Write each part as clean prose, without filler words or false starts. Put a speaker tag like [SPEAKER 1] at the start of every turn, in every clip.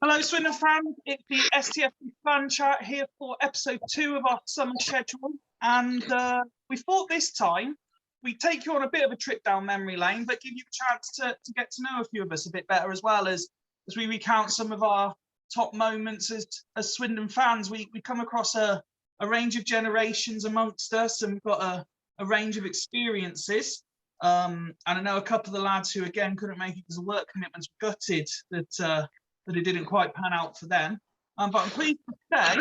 [SPEAKER 1] Hello, Swindon fans. It's the STFC fan chat here for episode 2 of our summer schedule. And we thought this time we'd take you on a bit of a trip down memory lane, but give you a chance to get to know a few of us a bit better as well as we recount some of our top moments as Swindon fans. We come across a range of generations amongst us, and we've got a range of experiences. And I know a couple of the lads who, again, couldn't make it because of work commitments, gutted that it didn't quite pan out for them. But I'm pleased to say,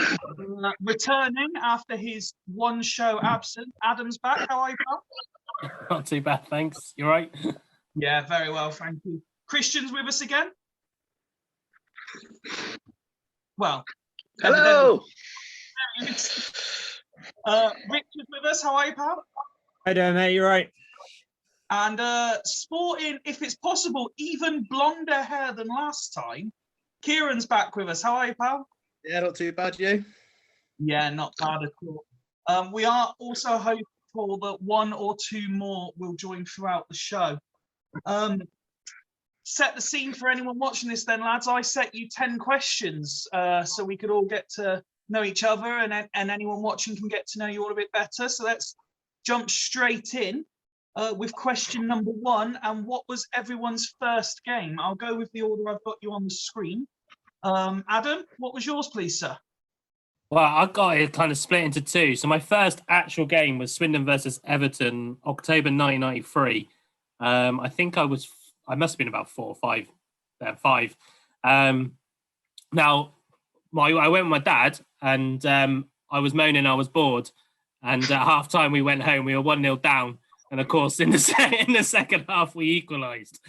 [SPEAKER 1] returning after his one show absence, Adam's back. How are you, pal?
[SPEAKER 2] Not too bad, thanks. You right?
[SPEAKER 1] Yeah, very well, thank you. Christian's with us again. Well,
[SPEAKER 3] hello.
[SPEAKER 1] Richard's with us. How are you, pal?
[SPEAKER 4] How you doing, mate? You right?
[SPEAKER 1] And sporting, if it's possible, even blonder hair than last time. Kieran's back with us. How are you, pal?
[SPEAKER 3] Yeah, not too bad, you?
[SPEAKER 1] Yeah, not bad at all. We are also hopeful that one or two more will join throughout the show. Set the scene for anyone watching this then, lads. I set you 10 questions so we could all get to know each other and anyone watching can get to know you all a bit better. So let's jump straight in with question number 1. And what was everyone's first game? I'll go with the order I've got you on the screen. Adam, what was yours, please, sir?
[SPEAKER 2] Well, I've got it kind of split into two. So my first actual game was Swindon versus Everton, October 1993. I think I must have been about 4 or 5. 5. Now, I went with my dad, and I was moaning I was bored. And at half time, we went home. We were 1-0 down. And of course, in the second half, we equalised.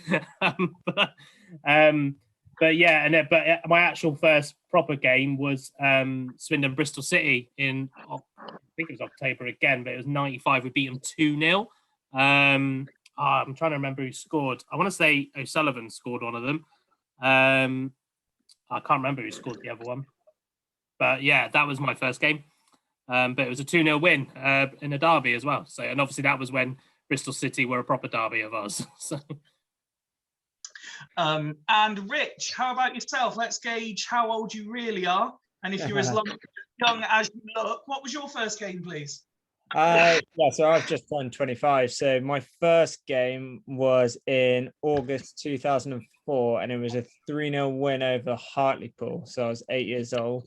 [SPEAKER 2] But my actual first proper game was Swindon Bristol City in, I think it was October again, but it was 95. We beat them 2-0. I'm trying to remember who scored. I want to say O'Sullivan scored one of them. I can't remember who scored the other one. But yeah, that was my first game. But it was a 2-0 win in a derby as well. So, and obviously that was when Bristol City were a proper derby of ours. So.
[SPEAKER 1] And Rich, how about yourself? Let's gauge how old you really are. And if you're as young as you look, what was your first game, please?
[SPEAKER 4] So I've just turned 25. So my first game was in August 2004, and it was a 3-0 win over Hartlepool. So I was 8 years old.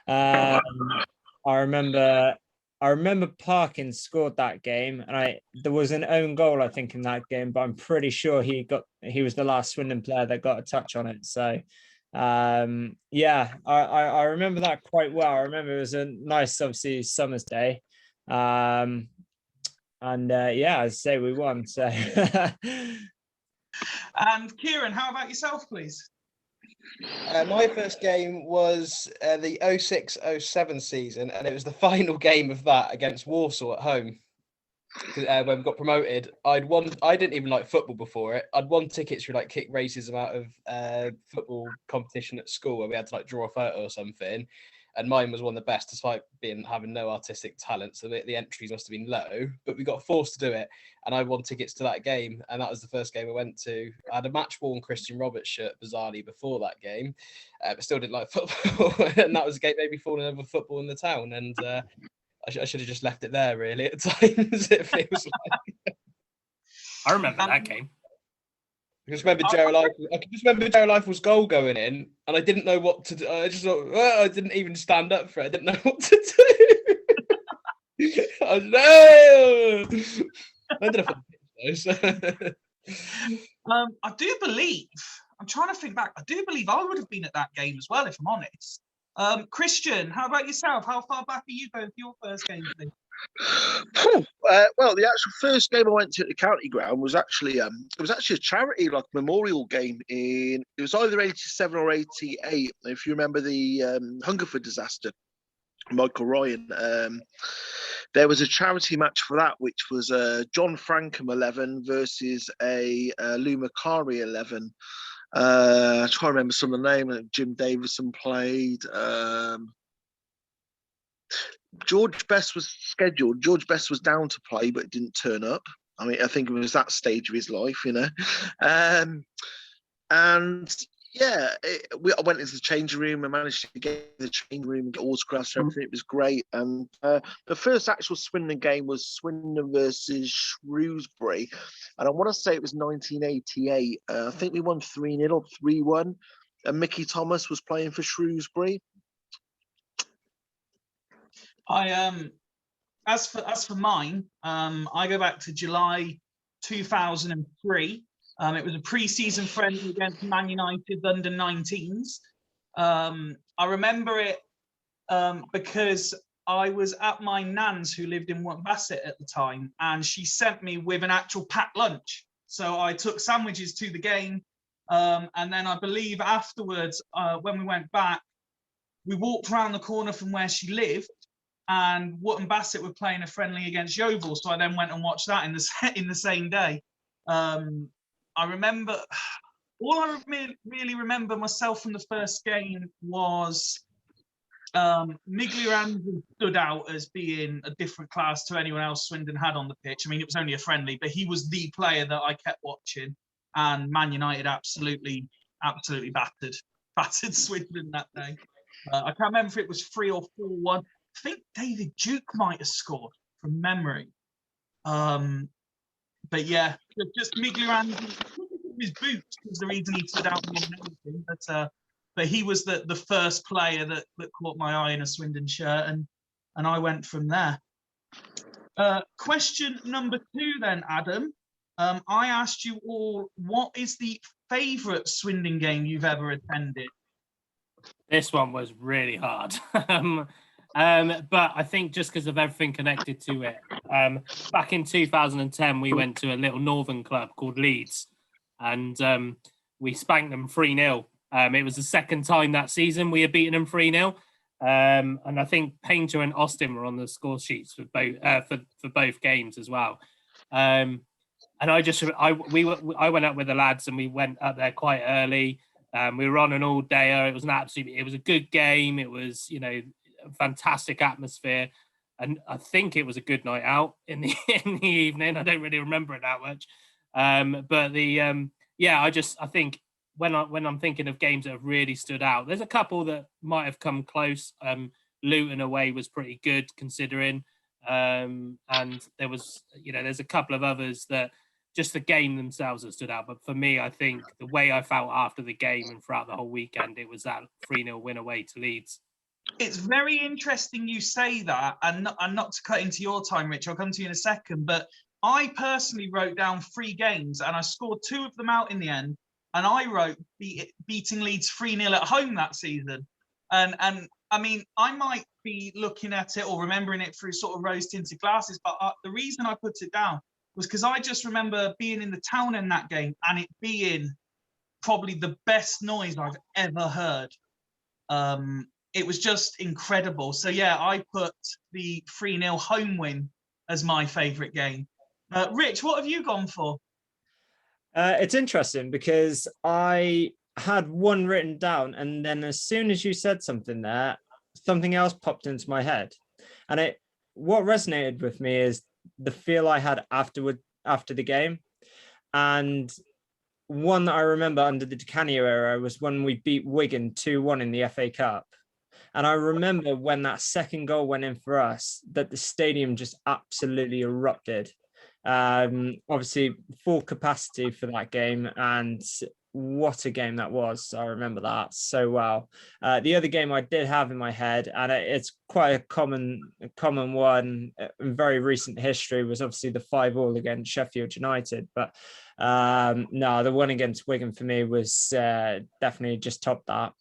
[SPEAKER 4] I remember Parkins scored that game, and there was an own goal, I think, in that game, but I'm pretty sure he was the last Swindon player that got a touch on it. So I remember that quite well. I remember it was a nice, obviously, summer's day. As I say, we won. So
[SPEAKER 1] And Kieran, how about yourself, please?
[SPEAKER 3] My first game was the 06-07 season, and it was the final game of that against Walsall at home. When we got promoted, I didn't even like football before it. I'd won tickets for like kick racism out of football competition at school where we had to like draw a photo or something. And mine was one of the best, despite having no artistic talent. So the entries must have been low, but we got forced to do it. And I won tickets to that game. And that was the first game I went to. I had a match-worn Christian Roberts shirt, bizarrely, before that game. But still didn't like football. And that was a game made me fall in love with football in the town. And I should have just left it there, really, at times, it feels like.
[SPEAKER 2] I remember that game.
[SPEAKER 3] I just remember Gerald Eiffel's goal going in, and I didn't know what to do. I just thought, I didn't even stand up for it. I didn't know what to do. I ended up on the pitch, though.
[SPEAKER 1] I do believe, I'm trying to think back, I do believe I would have been at that game as well, if I'm honest. Christian, how about yourself? How far back are you going for your first game, please?
[SPEAKER 5] Well, the actual first game I went to at the county ground was actually a charity like memorial game it was either 87 or 88. If you remember the Hungerford disaster, Michael Ryan, there was a charity match for that, which was John Frankham 11 versus a Lou Macari 11. I try to remember some of the name. Jim Davison played. George Best was scheduled. George Best was down to play, but didn't turn up. I mean, I think it was that stage of his life, you know. And I went into the changing room and managed to get in the changing room and get autographs and everything. It was great. And the first actual Swindon game was Swindon versus Shrewsbury. And I want to say it was 1988. I think we won 3-0 or 3-1. And Mickey Thomas was playing for Shrewsbury.
[SPEAKER 1] As for mine, I go back to July 2003. It was a pre-season friendly against Man United under 19s. I remember it because I was at my nan's, who lived in Bassett at the time, and she sent me with an actual packed lunch. So I took sandwiches to the game, and then I believe afterwards, when we went back, we walked around the corner from where she lived, and Wootton Bassett were playing a friendly against Yeovil. So I then went and watched that in the same day. I remember, all I really remember myself from the first game was Miglioranzi stood out as being a different class to anyone else Swindon had on the pitch. I mean, it was only a friendly, but he was the player that I kept watching. And Man United absolutely battered Swindon that day. I can't remember if it was 3 or 4-1. I think David Duke might have scored from memory. But yeah, just Miglioranzi, his boots was the reason he stood out more than anything. But he was the first player that caught my eye in a Swindon shirt, and I went from there. Question number 2 then, Adam. I asked you all, what is the favourite Swindon game you've ever attended?
[SPEAKER 2] This one was really hard. But I think just because of everything connected to it, back in 2010, we went to a little northern club called Leeds, and we spanked them 3-0. It was the second time that season we had beaten them 3-0. And I think Painter and Austin were on the score sheets for both games as well. And I went up with the lads, and we went up there quite early. We were on an all-dayer. It was a good game. It was, a fantastic atmosphere, and I think it was a good night out in the evening. I don't really remember it that much, but I think when I'm thinking of games that have really stood out, there's a couple that might have come close. Luton away was pretty good considering, and there was there's a couple of others that just the game themselves have stood out. But for me, I think the way I felt after the game and throughout the whole weekend, it was that 3-0 win away to Leeds.
[SPEAKER 1] It's very interesting you say that, and not to cut into your time, Rich, I'll come to you in a second, but I personally wrote down 3 games, and I scored 2 of them out in the end, and I wrote beating Leeds 3-0 at home that season. And I mean, I might be looking at it or remembering it through sort of rose-tinted glasses, but the reason I put it down was because I just remember being in the town in that game, and it being probably the best noise I've ever heard. It was just incredible. So yeah, I put the 3-0 home win as my favourite game. Rich, what have you gone for?
[SPEAKER 4] It's interesting because I had one written down, and then as soon as you said something there, something else popped into my head. And what resonated with me is the feel I had after the game. And one that I remember under the Di Canio era was when we beat Wigan 2-1 in the FA Cup. And I remember when that second goal went in for us, that the stadium just absolutely erupted. Obviously, full capacity for that game, and what a game that was. I remember that so well. The other game I did have in my head, and it's quite a common one in very recent history, was obviously the 5-5 against Sheffield United. But no, the one against Wigan for me was definitely just topped that.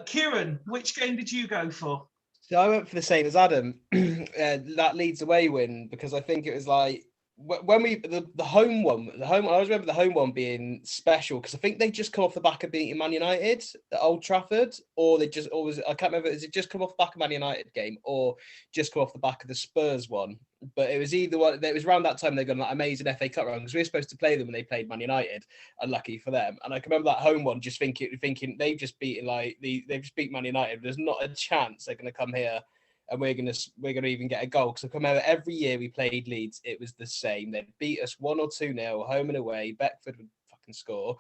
[SPEAKER 1] Kieran, which game did you go for?
[SPEAKER 3] So I went for the same as Adam, that Leeds away win, because I think it was like when the home one, I always remember the home one being special because I think they just come off the back of beating Man United at Old Trafford, or I can't remember, is it just come off the back of Man United game or just come off the back of the Spurs one? But it was either one. It was around that time they got an amazing FA Cup run because we were supposed to play them when they played Man United. Unlucky for them. And I can remember that home one, just thinking they've just beaten they've just beat Man United. There's not a chance they're going to come here and we're gonna even get a goal. Because I can remember every year we played Leeds, it was the same. They'd beat us 1 or 2-0 home and away. Beckford would fucking can score,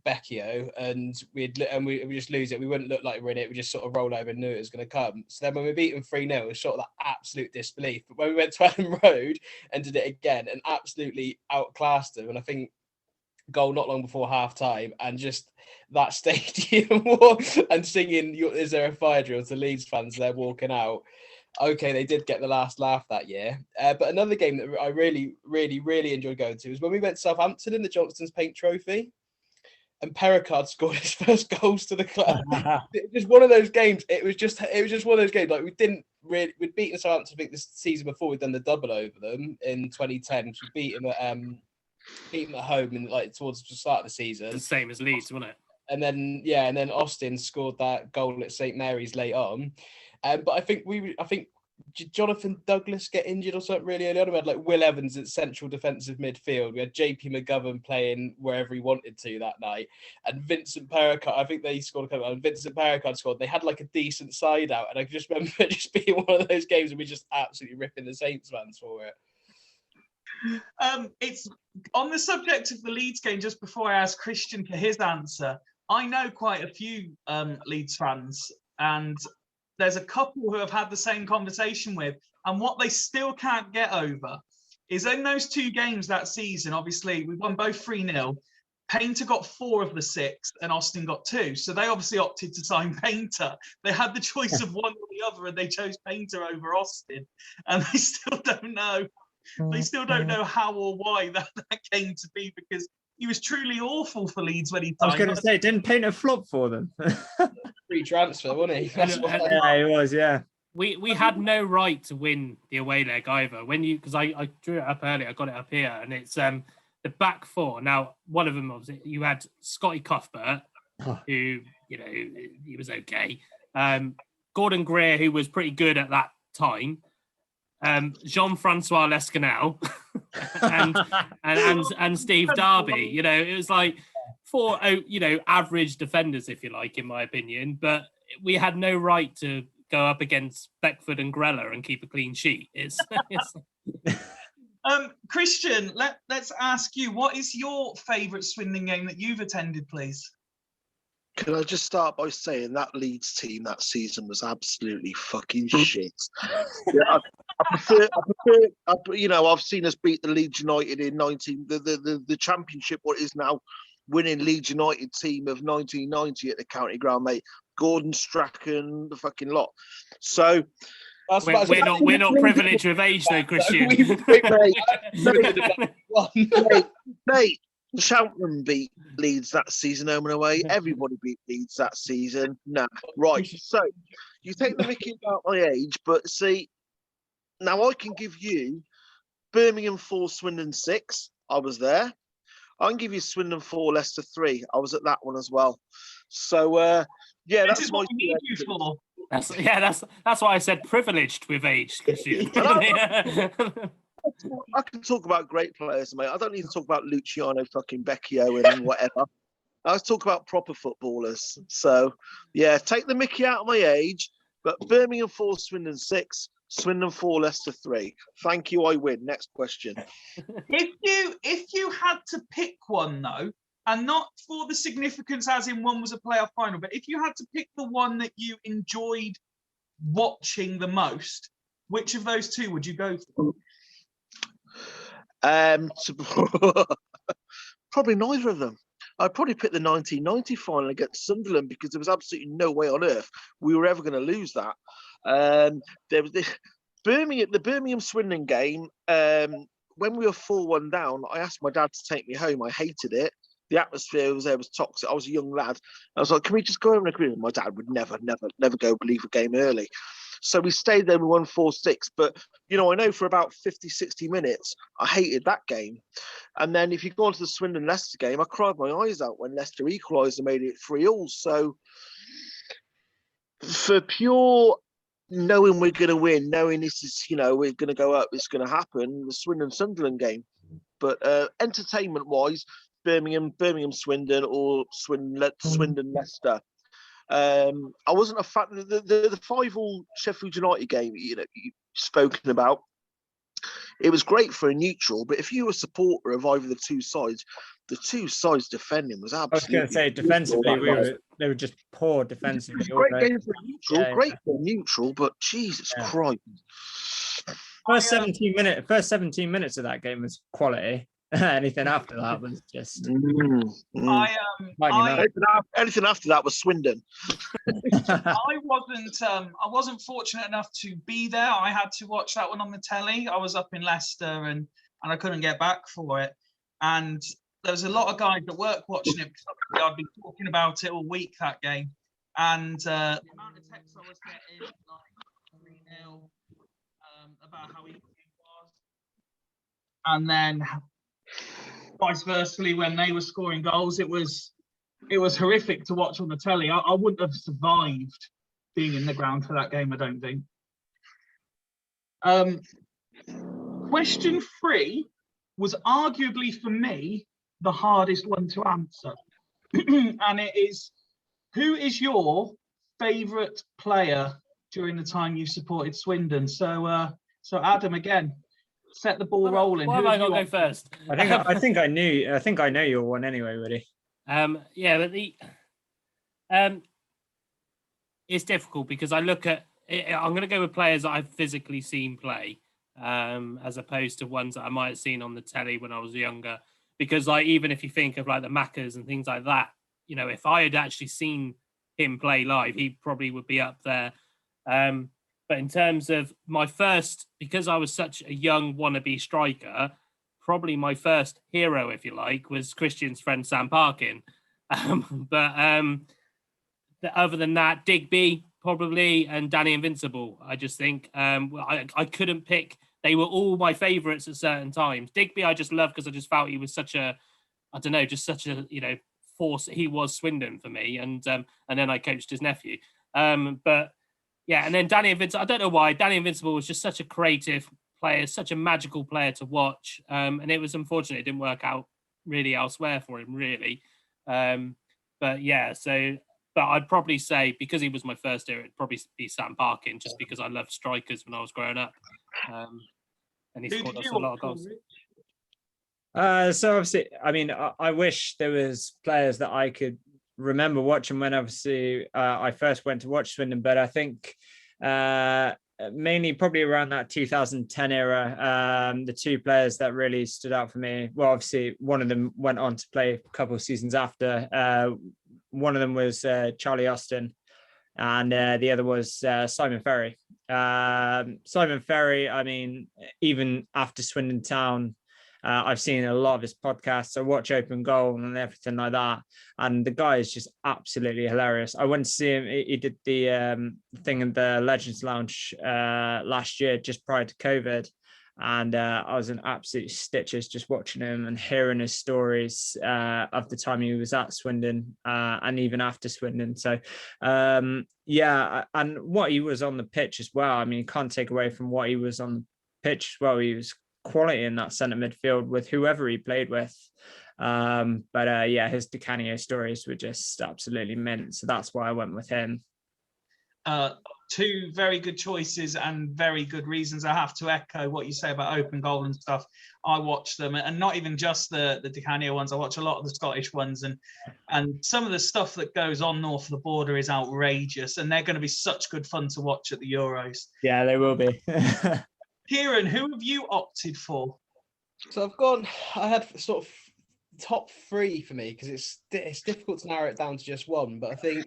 [SPEAKER 3] Becchio, and we just lose it. We wouldn't look like we're in it. We just sort of roll over and knew it was going to come. So then when we beat them 3-0, it was sort of that absolute disbelief. But when we went to Ellen Road and did it again and absolutely outclassed them, and I think goal not long before half time, and just that stadium and singing "Is There a Fire Drill" to Leeds fans, they're walking out. Okay, they did get the last laugh that year. But another game that I really, really, really enjoyed going to was when we went to Southampton in the Johnston's Paint Trophy, and Pericard scored his first goals to the club. It was just one of those games. It was just one of those games. Like we'd beaten Southampton, I think, this season before. We'd done the double over them in 2010. We beat them at home and like towards the start of the season.
[SPEAKER 2] The same as Leeds, wasn't it?
[SPEAKER 3] And then Austin scored that goal at St Mary's late on. But I think Jonathan Douglas get injured or something really early on. We had like Will Evans at central defensive midfield. We had JP McGovern playing wherever he wanted to that night. And Vincent Pericard, I think they scored a couple. And Vincent Pericard scored. They had like a decent side out. And I just remember it just being one of those games where we just absolutely ripping the Saints fans for it.
[SPEAKER 1] It's on the subject of the Leeds game. Just before I ask Christian for his answer, I know quite a few Leeds fans, and there's a couple who have had the same conversation with, and what they still can't get over is in those two games that season. Obviously, we won both 3-0. Painter got 4 of the 6, and Austin got 2. So they obviously opted to sign Painter. They had the choice of one or the other, and they chose Painter over Austin. And they still don't know. They still don't know how or why that came to be, because he was truly awful for Leeds when he signed.
[SPEAKER 4] I was going to say, didn't Painter flop for them?
[SPEAKER 3] Free transfer, wasn't he?
[SPEAKER 4] Yeah, he was. Yeah.
[SPEAKER 2] We had no right to win the away leg either. Because I drew it up earlier, I got it up here, and it's the back four. Now, one of them obviously you had Scotty Cuthbert, who he was okay. Gordon Greer, who was pretty good at that time. Jean-Francois Lescanel and Steve Darby. It was like 4 average defenders, if you like, in my opinion. But we had no right to go up against Beckford and Grella and keep a clean sheet. It's
[SPEAKER 1] Christian, let's ask you, what is your favourite Swindon game that you've attended, please?
[SPEAKER 5] Can I just start by saying that Leeds team that season was absolutely fucking shit. Yeah, I prefer, I've seen us beat the Leeds United in the Championship, what is now winning Leeds United team of 1990 at the County Ground, mate. Gordon Strachan, the fucking lot. So
[SPEAKER 2] we're not privileged with age, though, Christian.
[SPEAKER 5] mate, Cheltenham beat Leeds that season home and away. Everybody beat Leeds that season. Nah, right. So you take the mickey about my age, but see, now I can give you Birmingham 4, Swindon 6. I was there. I can give you Swindon 4, Leicester 3. I was at that one as well. So yeah, that's
[SPEAKER 1] what we need you for.
[SPEAKER 2] That's why I said privileged with age, Christian.
[SPEAKER 5] I can talk about great players, mate. I don't need to talk about Luciano fucking Becchio and whatever. I talk about proper footballers. So, yeah, take the mickey out of my age, but Birmingham 4, Swindon 6, Swindon 4, Leicester 3. Thank you, I win. Next question.
[SPEAKER 1] If you had to pick one, though, and not for the significance as in one was a playoff final, but if you had to pick the one that you enjoyed watching the most, which of those two would you go for?
[SPEAKER 5] Probably neither of them. I'd probably pick the 1990 final against Sunderland, because there was absolutely no way on earth we were ever going to lose that. There was the Birmingham Swindon game. When we were 4-1 down, I asked my dad to take me home. I hated it. The atmosphere was toxic. I was a young lad. I was like, "Can we just go home and agree?" My dad would never go leave a game early. So we stayed there, we won 4-6. But, I know for about 50, 60 minutes, I hated that game. And then if you go on to the Swindon-Leicester game, I cried my eyes out when Leicester equalised and made it 3-3. So for pure knowing we're going to win, knowing this is, we're going to go up, it's going to happen, the Swindon-Sunderland game. But entertainment-wise, Birmingham, Swindon, or Swindon, Leicester. I wasn't a fan. The 5-5 Sheffield United game, you've spoken about. it was great for a neutral, but if you were a supporter of either the two sides defending was
[SPEAKER 4] I was
[SPEAKER 5] absolutely.
[SPEAKER 4] going to say defensively,
[SPEAKER 5] that night.
[SPEAKER 4] they were just poor
[SPEAKER 5] It
[SPEAKER 4] defensively.
[SPEAKER 5] was a great game for a neutral,
[SPEAKER 4] Yeah,
[SPEAKER 5] great for a neutral, but Jesus
[SPEAKER 4] Yeah.
[SPEAKER 5] Christ.
[SPEAKER 4] First 17 minutes of that game was quality. Anything after that was just
[SPEAKER 1] I
[SPEAKER 5] Anything after that was Swindon.
[SPEAKER 1] I wasn't fortunate enough to be there. I had to watch that one on the telly. I was up in Leicester and I couldn't get back for it. And there was a lot of guys at work watching it because I'd been talking about it all week, that game. And the amount of texts I was getting, like 3-0, about how easy it was. And then vice versa, when they were scoring goals, it was horrific to watch on the telly. I wouldn't have survived being in the ground for that game, I don't think. Question 3 was arguably for me the hardest one to answer. And it is, who is your favourite player during the time you supported Swindon? So Adam, again, set the ball rolling.
[SPEAKER 2] Why have I got to go first?
[SPEAKER 4] I think I know your one anyway, really.
[SPEAKER 2] Yeah, but it's difficult because I look at I'm going to go with players that I've physically seen play, as opposed to ones that I might have seen on the telly when I was younger. Because like, even if you think of like the Maccas and things like that, you know, if I had actually seen him play live, he probably would be up there. But in terms of my first, because I was such a young wannabe striker, probably my first hero, if you like, was Christian's friend Sam Parkin. Other than that, Digby probably, and Danny Invincible. I just think I couldn't pick. They were all my favourites at certain times. Digby I just loved because I just felt he was such a, I don't know, just such a, you know, force. He was Swindon for me, and then I coached his nephew. But yeah, and then Danny Invincible. I don't know why Danny Invincible was just such a creative player, such a magical player to watch. And it was unfortunate it didn't work out really elsewhere for him, really. But yeah, but I'd probably say, because he was my first hero, it'd probably be Sam Parkin, just because I loved strikers when I was growing up. And he scored us a lot of goals.
[SPEAKER 4] So obviously, I mean, I wish there was players that I could remember watching when obviously I first went to watch Swindon, but I think mainly probably around that 2010 era, the two players that really stood out for me. Well, obviously one of them went on to play a couple of seasons after. One of them was Charlie Austin, and the other was Simon Ferry. Simon Ferry, I mean, even after Swindon Town, I've seen a lot of his podcasts. I watch Open Goal and everything like that. And the guy is just absolutely hilarious. I went to see him. He did the thing in the Legends Lounge last year, just prior to COVID. And I was in absolute stitches just watching him and hearing his stories of the time he was at Swindon and even after Swindon. So, yeah, and what he was on the pitch as well. I mean, you can't take away from what he was on the pitch as well. He was quality in that centre midfield with whoever he played with. But yeah, his Di Canio stories were just absolutely mint. So that's why I went with him.
[SPEAKER 1] Two very good choices and very good reasons. I have to echo what you say about Open Goal and stuff. I watch them, and not even just the Di Canio ones. I watch a lot of the Scottish ones, and some of the stuff that goes on north of the border is outrageous, and they're going to be such good fun to watch at the Euros.
[SPEAKER 4] Yeah, they will be.
[SPEAKER 1] Kieran, who have you opted for?
[SPEAKER 3] So I had sort of top 3 for me, because it's difficult to narrow it down to just one, but I think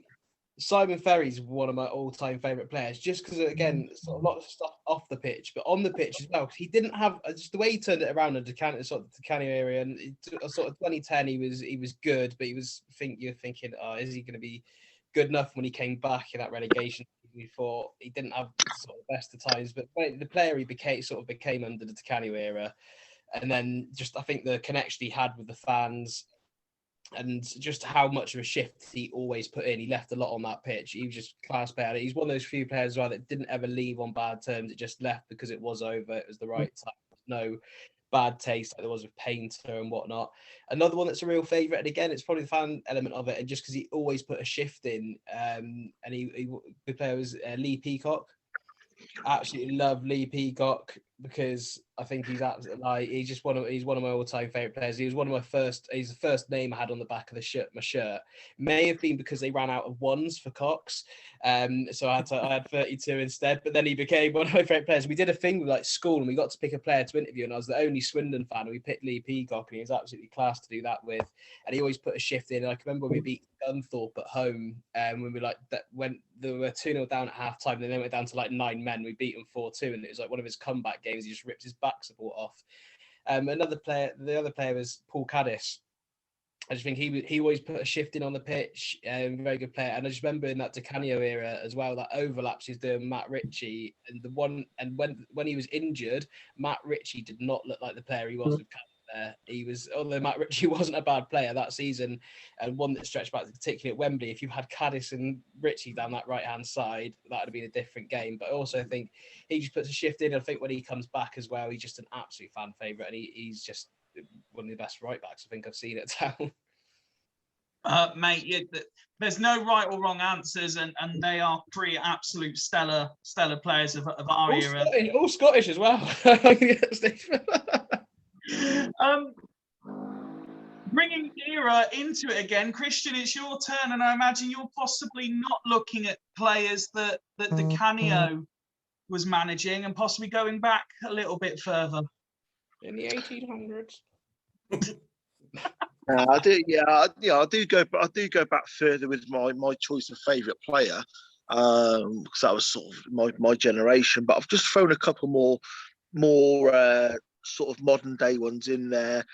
[SPEAKER 3] Simon Ferry's one of my all-time favourite players, just because, again, a lot of stuff off the pitch, but on the pitch as well, because he didn't have, just the way he turned it around in the Canio area, and sort of 2010 he was good, but you're thinking, oh, is he going to be good enough when he came back in that relegation? We thought he didn't have sort of the best of times, but the player he became under the Di Canio era, and then just I think the connection he had with the fans, and just how much of a shift he always put in. He left a lot on that pitch. He was just a class player. He's one of those few players as well that didn't ever leave on bad terms. It just left because it was over. It was the right time. No bad taste like there was with Painter and whatnot. Another one that's a real favourite, and again, it's probably the fan element of it, and just because he always put a shift in. And the player was Lee Peacock. Absolutely love Lee Peacock. because I think he's absolutely like he's one of my all-time favorite players. He's the first name I had on the back of my shirt. May have been because they ran out of ones for Cox, so I had 32 instead. But then he became one of my favorite players. We did a thing with like school, and we got to pick a player to interview, and I was the only Swindon fan. And we picked Lee Peacock, and he was absolutely class to do that with. And he always put a shift in. And I can remember when we beat Gunthorpe at home, when we when they were 2-0 down at half time, and then went down to like 9 men. We beat them 4-2, and it was like one of his comeback games. He just ripped his back support off. The other player was Paul Caddis. I just think he always put a shift in on the pitch. Very good player. And I just remember in that DeCanio era as well, that overlaps he's doing Matt Ritchie, and when he was injured, Matt Ritchie did not look like the player he was with Caddis. Although Matt Ritchie wasn't a bad player that season, and one that stretched back particularly at Wembley. If you had Caddis and Ritchie down that right hand side, that would have been a different game. But I also think he just puts a shift in. I think when he comes back as well, he's just an absolute fan favourite, and he's just one of the best right backs I think I've seen at town.
[SPEAKER 1] Mate, there's no right or wrong answers, and they are three absolute stellar players of our era.
[SPEAKER 3] All Scottish as well.
[SPEAKER 1] Bringing era into it again, Christian, it's your turn, and I imagine you're possibly not looking at players that DeCanio was managing, and possibly going back a little bit further.
[SPEAKER 3] In the 1800s.
[SPEAKER 5] I do go back further with my choice of favourite player, because that was sort of my generation. But I've just thrown a couple more sort of modern day ones in there,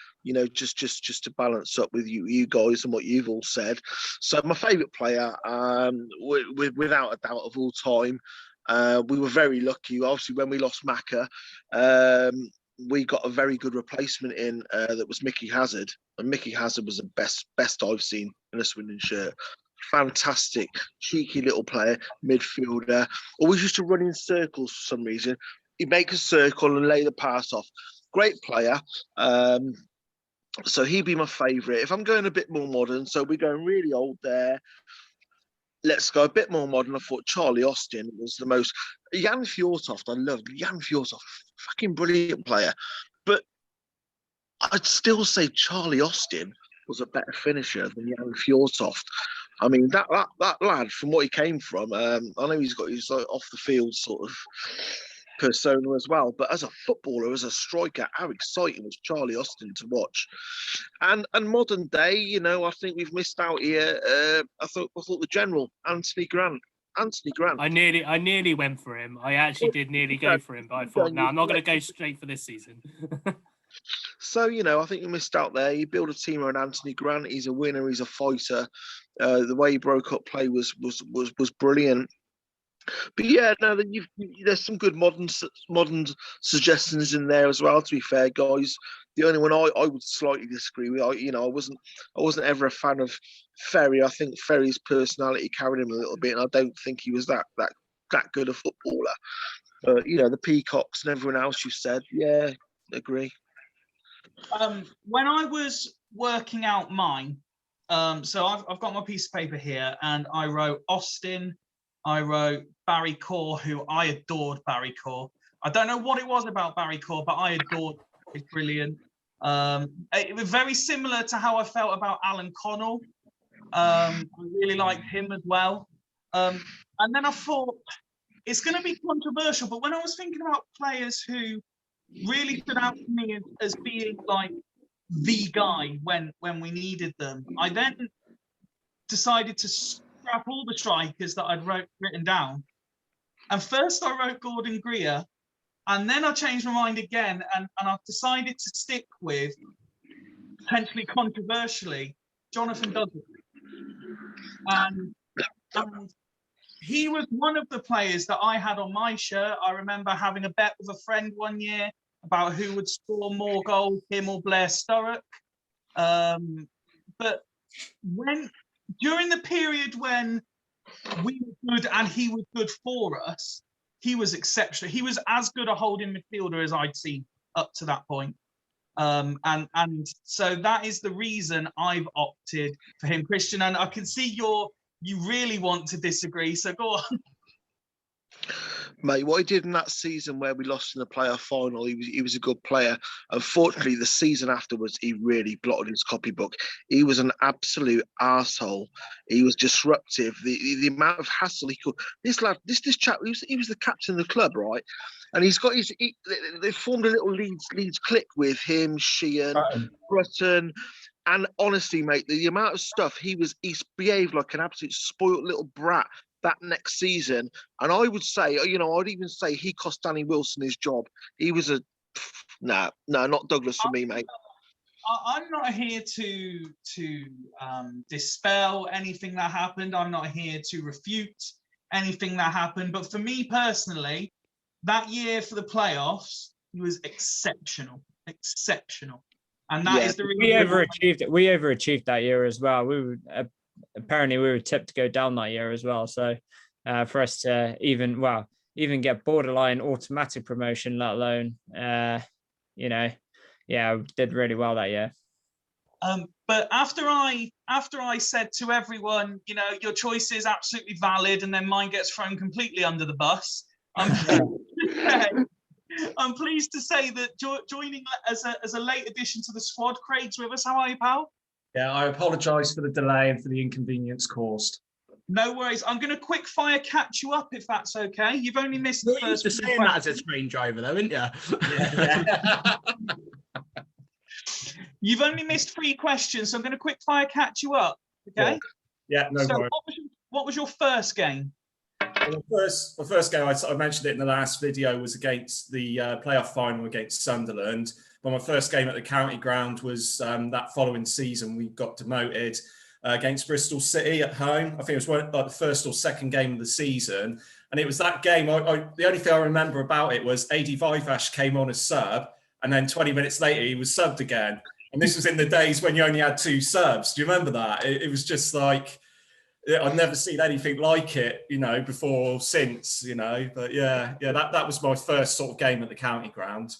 [SPEAKER 5] just to balance up with you guys and what you've all said. So my favourite player, without a doubt of all time, we were very lucky. Obviously, when we lost Macca, we got a very good replacement in that was Mickey Hazard, and Mickey Hazard was the best I've seen in a Swindon shirt. Fantastic, cheeky little player, midfielder. Always used to run in circles for some reason. He'd make a circle and lay the pass off. Great player. So he'd be my favourite. If I'm going a bit more modern, so we're going really old there. Let's go a bit more modern. I thought Charlie Austin was the most. Jan Fjortoft, I loved Jan Fjortoft, fucking brilliant player. But I'd still say Charlie Austin was a better finisher than Jan Fjortoft. I mean, that lad, from what he came from, I know he's got his off the field sort of persona as well, but as a footballer, as a striker, how exciting was Charlie Austin to watch? And modern day, I think we've missed out here. I thought the general Anthony Grant.
[SPEAKER 2] I nearly went for him. I actually did nearly go for him, but I thought, no, I'm not going to go straight for this season.
[SPEAKER 5] So, I think you missed out there. You build a team around Anthony Grant. He's a winner. He's a fighter. The way he broke up play was brilliant. But yeah, no, there's some good modern suggestions in there as well. To be fair, guys, the only one I would slightly disagree with, I wasn't ever a fan of Ferry. I think Ferry's personality carried him a little bit, and I don't think he was that good a footballer. But the Peacocks and everyone else you said, yeah, agree.
[SPEAKER 1] When I was working out mine, so I've got my piece of paper here, and I wrote Austin. I wrote Barry Corr, who I adored Barry Corr. I don't know what it was about Barry Corr, but I adored him. He's brilliant. It was very similar to how I felt about Alan Connell. I really liked him as well. And then I thought, it's going to be controversial, but when I was thinking about players who really stood out to me as being like the guy when we needed them, I then decided to scrap all the strikers that I'd written down. And first I wrote Gordon Greer, and then I changed my mind again, and I've decided to stick with, potentially controversially, Jonathan Dudley. And he was one of the players that I had on my shirt. I remember having a bet with a friend one year about who would score more goals, him or Blair Sturrock. But during the period when we were good and he was good for us, he was exceptional. He was as good a holding midfielder as I'd seen up to that point. And so that is the reason I've opted for him, Christian. And I can see you really want to disagree, so go on.
[SPEAKER 5] Mate, what he did in that season where we lost in the playoff final, he was a good player. Unfortunately, the season afterwards, he really blotted his copybook. He was an absolute arsehole. He was disruptive. The amount of hassle he could. This lad, this chap, he was the captain of the club, right? And he's got they formed a little Leeds clique with him, Sheehan, Brutton. And honestly, mate, the amount of stuff he's behaved like an absolute spoilt little brat that next season. And I would say, I'd even say he cost Danny Wilson his job. He was no, not Douglas for me, mate.
[SPEAKER 1] I'm not here to dispel anything that happened. I'm not here to refute anything that happened. But for me personally, that year for the playoffs, he was exceptional. And that is the reason
[SPEAKER 4] we overachieved it. We overachieved that year as well. We were apparently we were tipped to go down that year as well. So for us to even get borderline automatic promotion, let alone did really well that year.
[SPEAKER 1] But after I said to everyone, your choice is absolutely valid, and then mine gets thrown completely under the bus. I'm pleased to say that joining as a late addition to the squad, Craig's with us. How are you, pal?
[SPEAKER 6] Yeah, I apologise for the delay and for the inconvenience caused.
[SPEAKER 1] No worries. I'm going to quick fire catch you up if that's okay. You've only missed the first.
[SPEAKER 7] You're saying that as a train driver, though, isn't you?
[SPEAKER 6] Yeah.
[SPEAKER 1] You've only missed 3 questions, so I'm going to quick fire catch you up. Okay.
[SPEAKER 6] Yeah, no worries.
[SPEAKER 1] What was your first game?
[SPEAKER 6] Well, the first game, I mentioned it in the last video, was against the playoff final against Sunderland. But my first game at the county ground was that following season. We got demoted against Bristol City at home. I think it was like the first or second game of the season. And it was that game, the only thing I remember about it was AD Vivash came on as sub, and then 20 minutes later, he was subbed again. And this was in the days when you only had 2 subs. Do you remember that? It was just like, I've never seen anything like it, before or since, But that was my first sort of game at the county ground.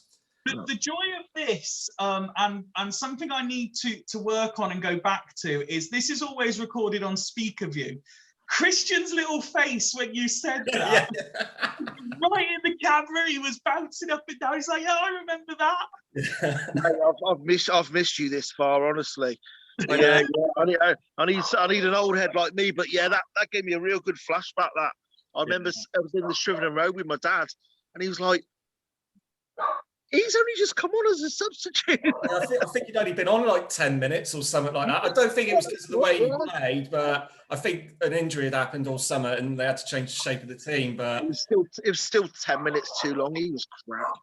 [SPEAKER 1] The joy of this, and something I need to work on and go back to, is this is always recorded on speaker view. Christian's little face when you said that, right in the camera, he was bouncing up and down. He's like, "Yeah, I remember that."
[SPEAKER 5] Mate, I've missed you this far, honestly. I need an old head like me, but yeah, that gave me a real good flashback. That I remember, I was in the Shrivenham Road with my dad, and he was like, "He's only just come on as a substitute."
[SPEAKER 6] I think he'd only been on like 10 minutes or something like that. I don't think it was because of the way he played, but I think an injury had happened or something, and they had to change the shape of the team. But
[SPEAKER 5] it was still 10 minutes too long. He was crap.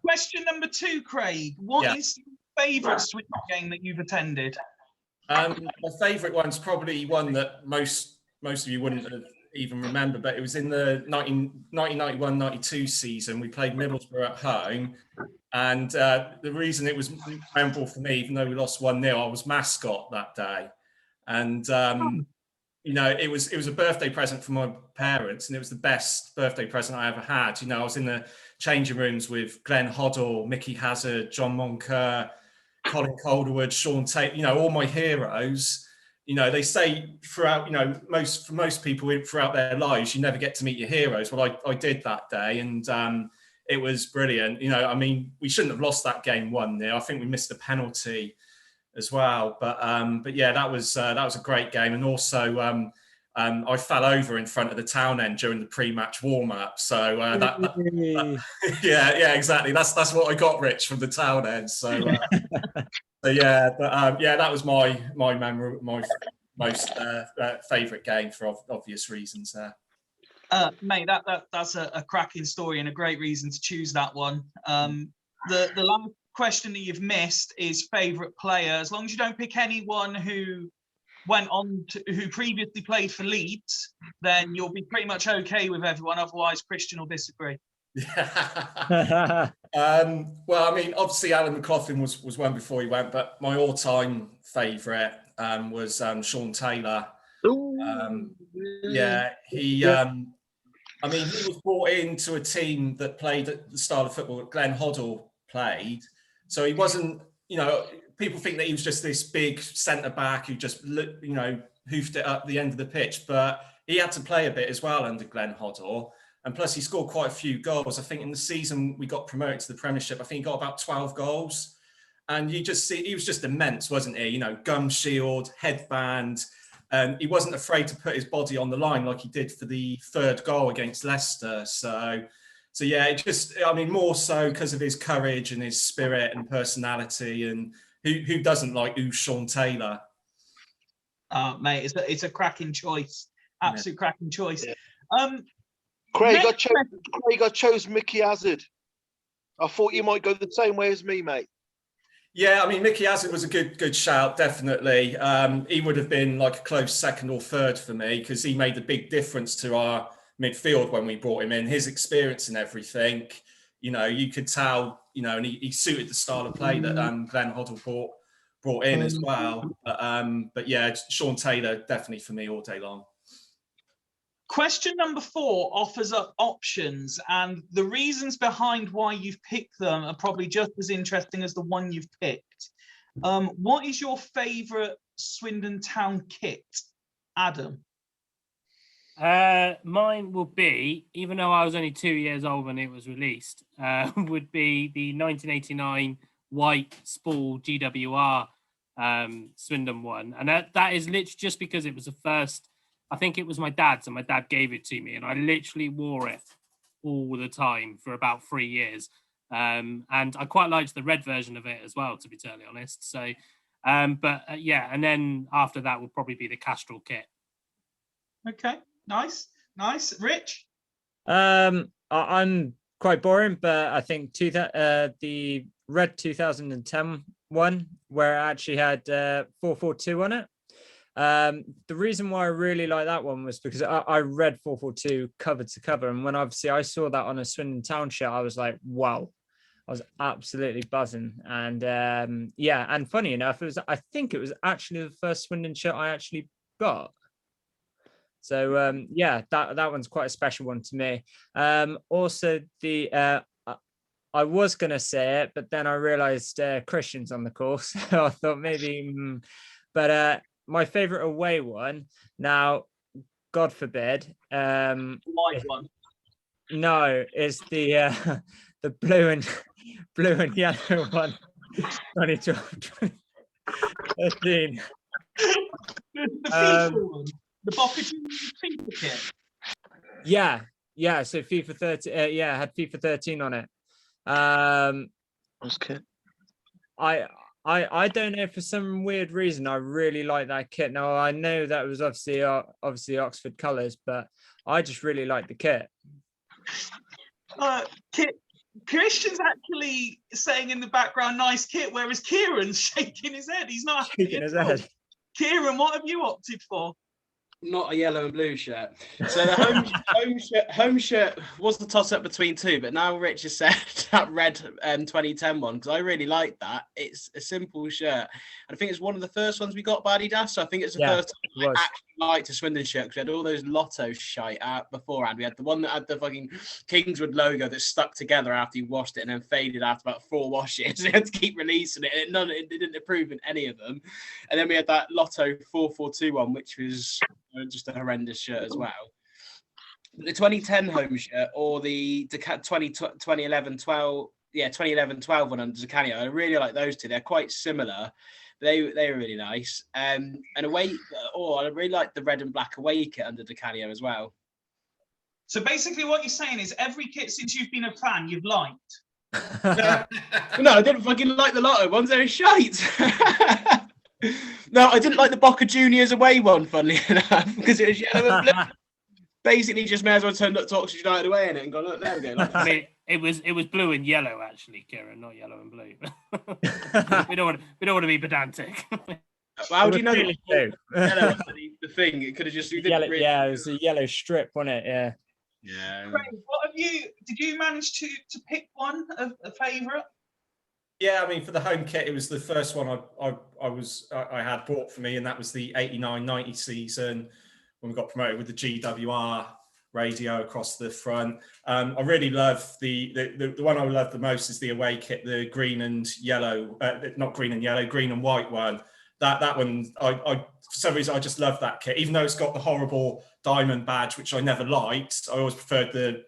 [SPEAKER 1] Question number 2, Craig. What is your favourite Swindon game that you've attended?
[SPEAKER 6] My favourite one's probably one that most of you wouldn't have even remember, but it was in the 1991-92 season. We played Middlesbrough at home, and the reason it was memorable for me, even though we lost 1-0, I was mascot that day, and it was a birthday present for my parents, and it was the best birthday present I ever had. I was in the changing rooms with Glenn Hoddle, Mickey Hazard, John Moncur, Colin Calderwood, Sean Tate, all my heroes. They say throughout, for most people throughout their lives, you never get to meet your heroes. Well, I did that day, and it was brilliant. We shouldn't have lost that game 1-0. I think we missed a penalty as well. But yeah, that was a great game. And also, I fell over in front of the town end during the pre-match warm-up. So yeah, exactly. That's what I got, Rich, from the town end. So. That was my most favourite game for obvious reasons there.
[SPEAKER 1] Mate, that's a cracking story and a great reason to choose that one. The last question that you've missed is favourite player. As long as you don't pick anyone who who previously played for Leeds, then you'll be pretty much okay with everyone. Otherwise, Christian will disagree.
[SPEAKER 6] Yeah. Obviously Alan McLaughlin was one before he went, but my all-time favourite was Sean Taylor. He was brought into a team that played at the style of football that Glenn Hoddle played, so he wasn't. People think that he was just this big centre back who just hoofed it up the end of the pitch, but he had to play a bit as well under Glenn Hoddle. And plus, he scored quite a few goals. I think in the season we got promoted to the Premiership, I think he got about 12 goals. And you just see, he was just immense, wasn't he? You know, gum shield, headband. He wasn't afraid to put his body on the line like he did for the third goal against Leicester. So yeah, it just, I mean, more so because of his courage and his spirit and personality. And who doesn't like Sean Taylor?
[SPEAKER 1] Mate, it's a cracking choice. Absolute cracking choice.
[SPEAKER 5] Yeah. Craig, I chose Mickey Hazard. I thought you might go the same way as me, mate.
[SPEAKER 6] Yeah, I mean, Mickey Hazard was a good shout, definitely. He would have been like a close second or third for me because he made a big difference to our midfield when we brought him in. His experience and everything, you know, you could tell, you know, and he suited the style of play that Glenn Hoddle brought in as well. But yeah, Sean Taylor, definitely for me all day long.
[SPEAKER 1] Question number 4 offers up options, and the reasons behind why you've picked them are probably just as interesting as the one you've picked. What is your favourite Swindon Town kit, Adam?
[SPEAKER 2] Mine will be, even though I was only 2 years old when it was released, would be the 1989 white spool GWR Swindon one. And that is literally just because it was the first, I think it was my dad's, and my dad gave it to me, and I literally wore it all the time for about 3 years. And I quite liked the red version of it as well, to be totally honest. So, yeah, and then after that would probably be the Castrol kit.
[SPEAKER 1] Okay, nice. Rich?
[SPEAKER 4] I'm quite boring, but I think the red 2010 one, where it actually had 442 on it. The reason why I really like that one was because I read 442 cover to cover, and when obviously I saw that on a Swindon Town shirt, I was like, wow, I was absolutely buzzing. And yeah, and funny enough, I think it was actually the first Swindon shirt I actually got. So yeah, that one's quite a special one to me. Also the I was gonna say it, but then I realized Christian's on the course, so I thought maybe, but my favorite away one, now, God forbid,
[SPEAKER 1] White one.
[SPEAKER 4] no, is the blue and yellow one, 2012, 2013.
[SPEAKER 1] The FIFA one. The Boccacini FIFA kit.
[SPEAKER 4] Yeah. So FIFA 13, had FIFA 13 on it.
[SPEAKER 5] That's kit.
[SPEAKER 4] I don't know, for some weird reason I really like that kit. Now I know that was obviously Oxford colours, but I just really like the kit.
[SPEAKER 1] Kit. Christian's actually saying in the background, "Nice kit," whereas Kieran's shaking his head. He's not
[SPEAKER 4] Shaking his head.
[SPEAKER 1] Kieran, what have you opted for?
[SPEAKER 7] Not a yellow and blue shirt. So the home shirt was the toss up between two, but now Rich has said that red 2010 one, because I really like that. It's a simple shirt. I think it's one of the first ones we got by Adidas. So I think it's the first time I actually liked a Swindon shirt, because we had all those Lotto shite out beforehand. We had the one that had the fucking Kingswood logo that stuck together after you washed it and then faded after about 4 washes. You had to keep releasing it, and it didn't improve in any of them. And then we had that Lotto 442 one, which was just a horrendous shirt as well. The 2010 home shirt, or the 2011-12, yeah, 2011-12 one under Zacanio, I really like those two. They're quite similar. They were really nice. And away, I really like the red and black away kit under Zacanio as well.
[SPEAKER 1] So basically, what you're saying is every kit since you've been a fan, you've liked.
[SPEAKER 7] No, I didn't fucking like the Lotto ones. They're shite. No, I didn't like the Boca Juniors away one, funnily enough, because it was yellow and blue. Basically, just may as well turn up to Oxford United away in it and go, look, there we go.
[SPEAKER 2] I mean, it was blue and yellow, actually, Kieran, not yellow and blue. we don't want to be pedantic.
[SPEAKER 7] Well, how do you know that yellow underneath the thing? It could have just
[SPEAKER 4] yellow, yeah, it was a yellow strip, wasn't it? Yeah.
[SPEAKER 7] Yeah.
[SPEAKER 1] Craig, did you manage to pick one, a favourite?
[SPEAKER 6] Yeah, I mean, for the home kit, it was the first one I had bought for me, and that was the 89-90 season when we got promoted with the GWR radio across the front. I really love the one I love the most is the away kit, the green and yellow, not green and yellow, green and white one that one, I for some reason I just love that kit, even though it's got the horrible diamond badge, which I never liked. I always preferred the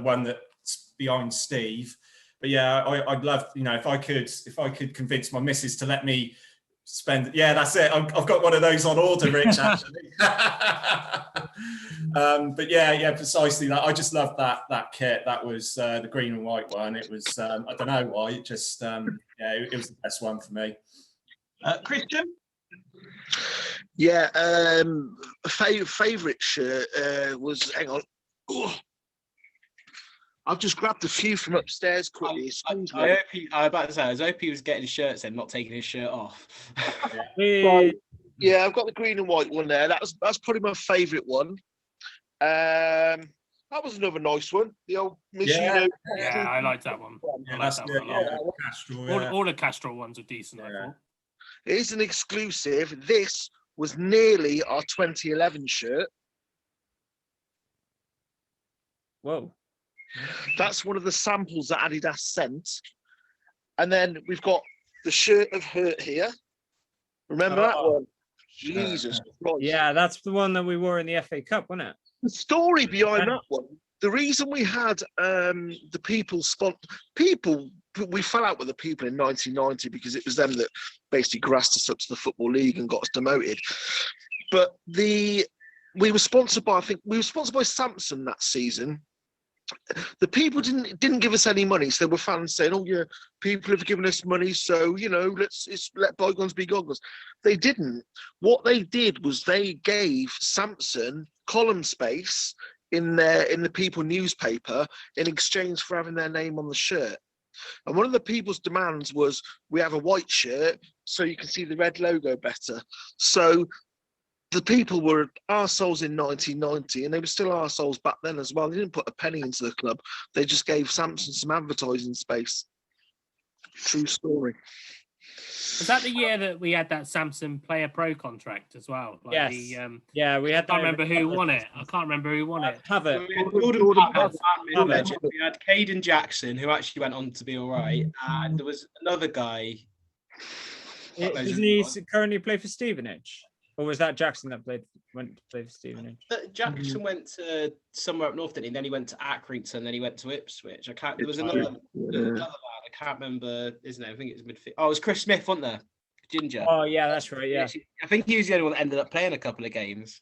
[SPEAKER 6] one that's behind Steve. But yeah, I'd love, if I could convince my missus to let me spend. Yeah, that's it. I've got one of those on order, Rich. Actually. But yeah, precisely that. I just loved that kit. That was the green and white one. It was I don't know why. It just it was the best one for me.
[SPEAKER 1] Christian?
[SPEAKER 5] Yeah, favourite shirt was, hang on. Ooh. I've just grabbed a few from upstairs quickly.
[SPEAKER 7] I was hoping he was getting his shirts and not taking his shirt off.
[SPEAKER 5] So, yeah, I've got the green and white one there. That's probably my favourite one. That was another nice one. The old
[SPEAKER 2] Yeah, I like that one.
[SPEAKER 6] Yeah,
[SPEAKER 2] I like that one a lot.
[SPEAKER 6] Castrol,
[SPEAKER 2] All the Castrol ones are decent, I thought.
[SPEAKER 5] It is an exclusive. This was nearly our 2011 shirt.
[SPEAKER 4] Whoa.
[SPEAKER 5] That's one of the samples that Adidas sent. And then we've got the shirt of Hurt here. Remember that one? Jesus Christ.
[SPEAKER 4] Yeah, that's the one that we wore in the FA Cup, wasn't it?
[SPEAKER 5] The story behind that one, the reason we had the people, we fell out with the people in 1990 because it was them that basically grassed us up to the Football League and got us demoted. But we were sponsored by Samsung that season. The people didn't give us any money, so there were fans saying, "Oh yeah, people have given us money, so let's let bygones be bygones." They didn't. What they did was they gave Samsung column space in the People newspaper in exchange for having their name on the shirt. And one of the people's demands was we have a white shirt so you can see the red logo better. So the people were arseholes in 1990, and they were still arseholes back then as well. They didn't put a penny into the club. They just gave Samsung some advertising space. True story.
[SPEAKER 2] Was that the year that we had that Samsung Player Pro contract as well? Like
[SPEAKER 4] Yes.
[SPEAKER 2] Yeah,
[SPEAKER 4] we had.
[SPEAKER 2] I can't remember who won it.
[SPEAKER 7] Pavitt. We had Caden Jackson, who actually went on to be all right, and there was another guy.
[SPEAKER 4] Doesn't he currently play for Stevenage? Or was that Jackson that went to play for Stevenage?
[SPEAKER 7] Jackson went to somewhere up north, didn't he? Then he went to Accrington, then he went to Ipswich. There was another lad. I can't remember his name. I think it was midfield. Oh, it was Chris Smith, wasn't there? Ginger.
[SPEAKER 4] Oh yeah, that's right. Yeah.
[SPEAKER 7] I think he was the only one that ended up playing a couple of games.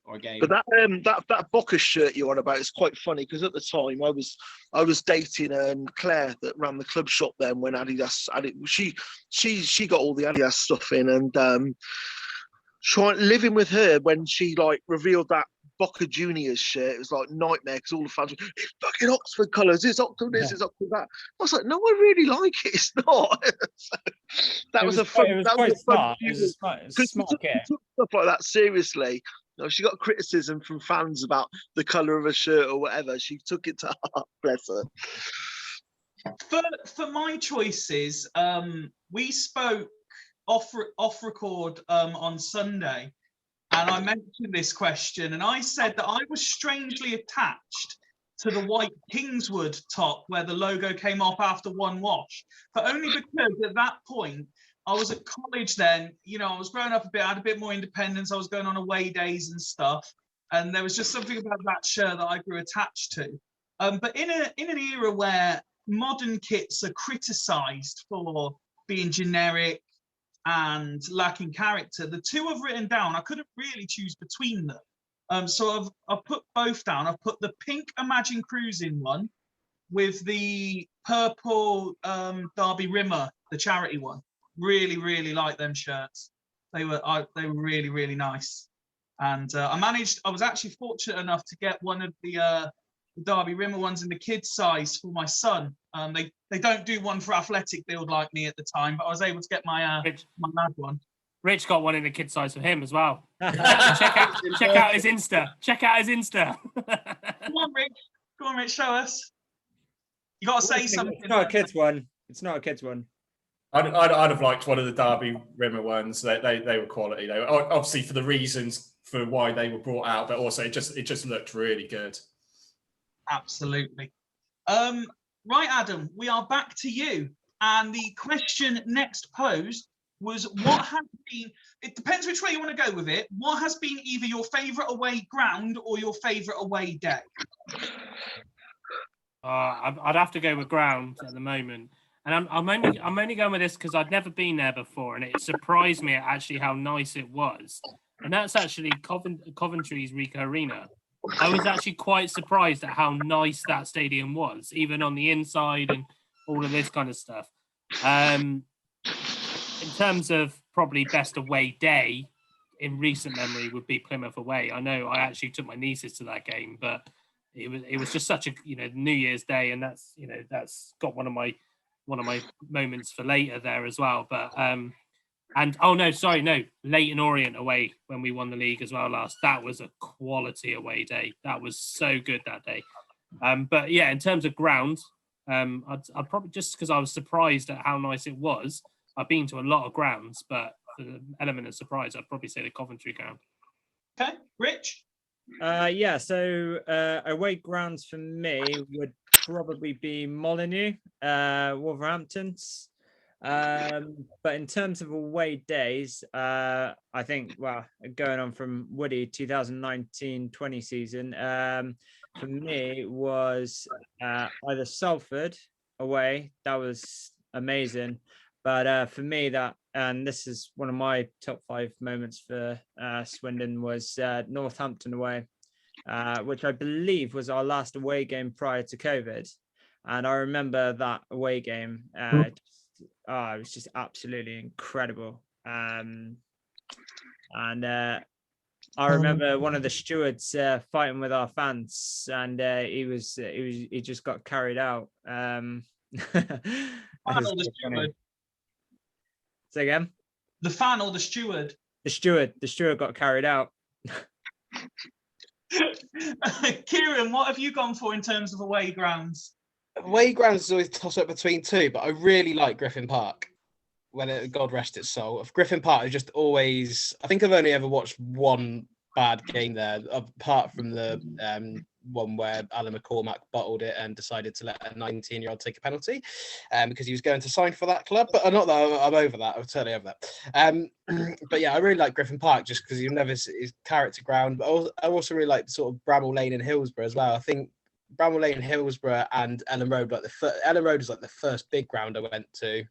[SPEAKER 7] Or a game.
[SPEAKER 5] But that Bocca shirt you're on about is quite funny because at the time I was dating Claire that ran the club shop then when Adidas she got all the Adidas stuff in, and living with her when she revealed that Bocca Juniors shirt, it was like nightmare because all the fans were, it's fucking Oxford colours, it's Oxford this, it's Oxford that. I was like, no, I really like it. It's not. That was a fun. It was quite smart. It was a smart kit. Stuff like that seriously. She got criticism from fans about the colour of a shirt or whatever. She took it to heart, bless her.
[SPEAKER 1] For my choices, we spoke off record on Sunday, and I mentioned this question, and I said that I was strangely attached to the white Kingswood top where the logo came off after one wash, but only because at that point I was at college then. I was growing up a bit, I had a bit more independence. I was going on away days and stuff, and there was just something about that shirt that I grew attached to. But in an era where modern kits are criticised for being generic and lacking character, the two I've written down, I couldn't really choose between them. So I've put both down. I've put the pink Imagine Cruising one with the purple Derby Rimmer, the charity one. Really, really like them shirts. They were really, really nice. And I was actually fortunate enough to get one of the Derby Rimmer ones in the kids size for my son. They don't do one for athletic build like me at the time, but I was able to get my lad one.
[SPEAKER 2] Rich got one in the kid size for him as well. check out his Insta. Check out his Insta.
[SPEAKER 1] Come on, Rich. Show us. You got to say something.
[SPEAKER 4] It's not a kid's one. It's not a kid's one.
[SPEAKER 6] I'd have liked one of the Derby Rimmer ones. They were quality. They were obviously for the reasons for why they were brought out, but also it just looked really good.
[SPEAKER 1] Absolutely. Right, Adam, we are back to you. And the question next posed was what has been, it depends which way you want to go with it, what has been either your favourite away ground or your favourite away day?
[SPEAKER 2] I'd have to go with ground at the moment, and I'm only going with this because I'd never been there before, and it surprised me at actually how nice it was. And that's actually Coventry's Ricoh Arena. I was actually quite surprised at how nice that stadium was, even on the inside and all of this kind of stuff. In terms of probably best away day in recent memory would be Plymouth away. I know I actually took my nieces to that game, but it was just such a New Year's Day, and that's that's got one of my moments for later there as well. But and Leyton Orient away when we won the league as well last. That was a quality away day. That was so good that day. But yeah, in terms of ground, I'd probably, just because I was surprised at how nice it was. I've been to a lot of grounds, but for the element of surprise, I'd probably say the Coventry ground.
[SPEAKER 1] Okay, Rich?
[SPEAKER 4] Yeah, so away grounds for me would probably be Molineux, Wolverhampton's. But in terms of away days, I think, well, going on from Woody 2019-20 season, for me was either Salford away. That was amazing. But for me, and this is one of my top 5 moments for Swindon, was Northampton away, which I believe was our last away game prior to COVID. And I remember that away game. It was just absolutely incredible. And I remember one of the stewards fighting with our fans, and he just got carried out. Say again?
[SPEAKER 1] The fan or the steward?
[SPEAKER 4] The steward got carried out.
[SPEAKER 1] Kieran, what have you gone for in terms of away grounds?
[SPEAKER 3] Away grounds is always toss up between two, but I really like Griffin Park. God rest its soul. Griffin Park is just always. I think I've only ever watched one bad game there, apart from the one where Alan McCormack bottled it and decided to let a 19-year-old take a penalty because he was going to sign for that club. But not that I'm over that. I'm totally over that. But yeah, I really like Griffin Park just because you'll never see his character ground. But I also really like sort of Bramall Lane and Hillsborough as well. I think Bramall Lane, Hillsborough, and Ellen Road, Ellen Road is like the first big ground I went to.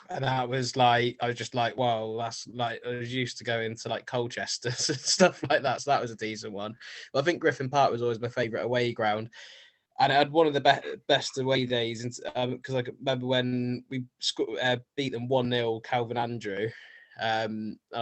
[SPEAKER 3] And that was like, I was just like, wow, that's like, I was used to going to like Colchester and stuff like that. So that was a decent one. But I think Griffin Park was always my favourite away ground. And I had one of the best away days because I remember when we beat them 1-0, Calvin Andrew. I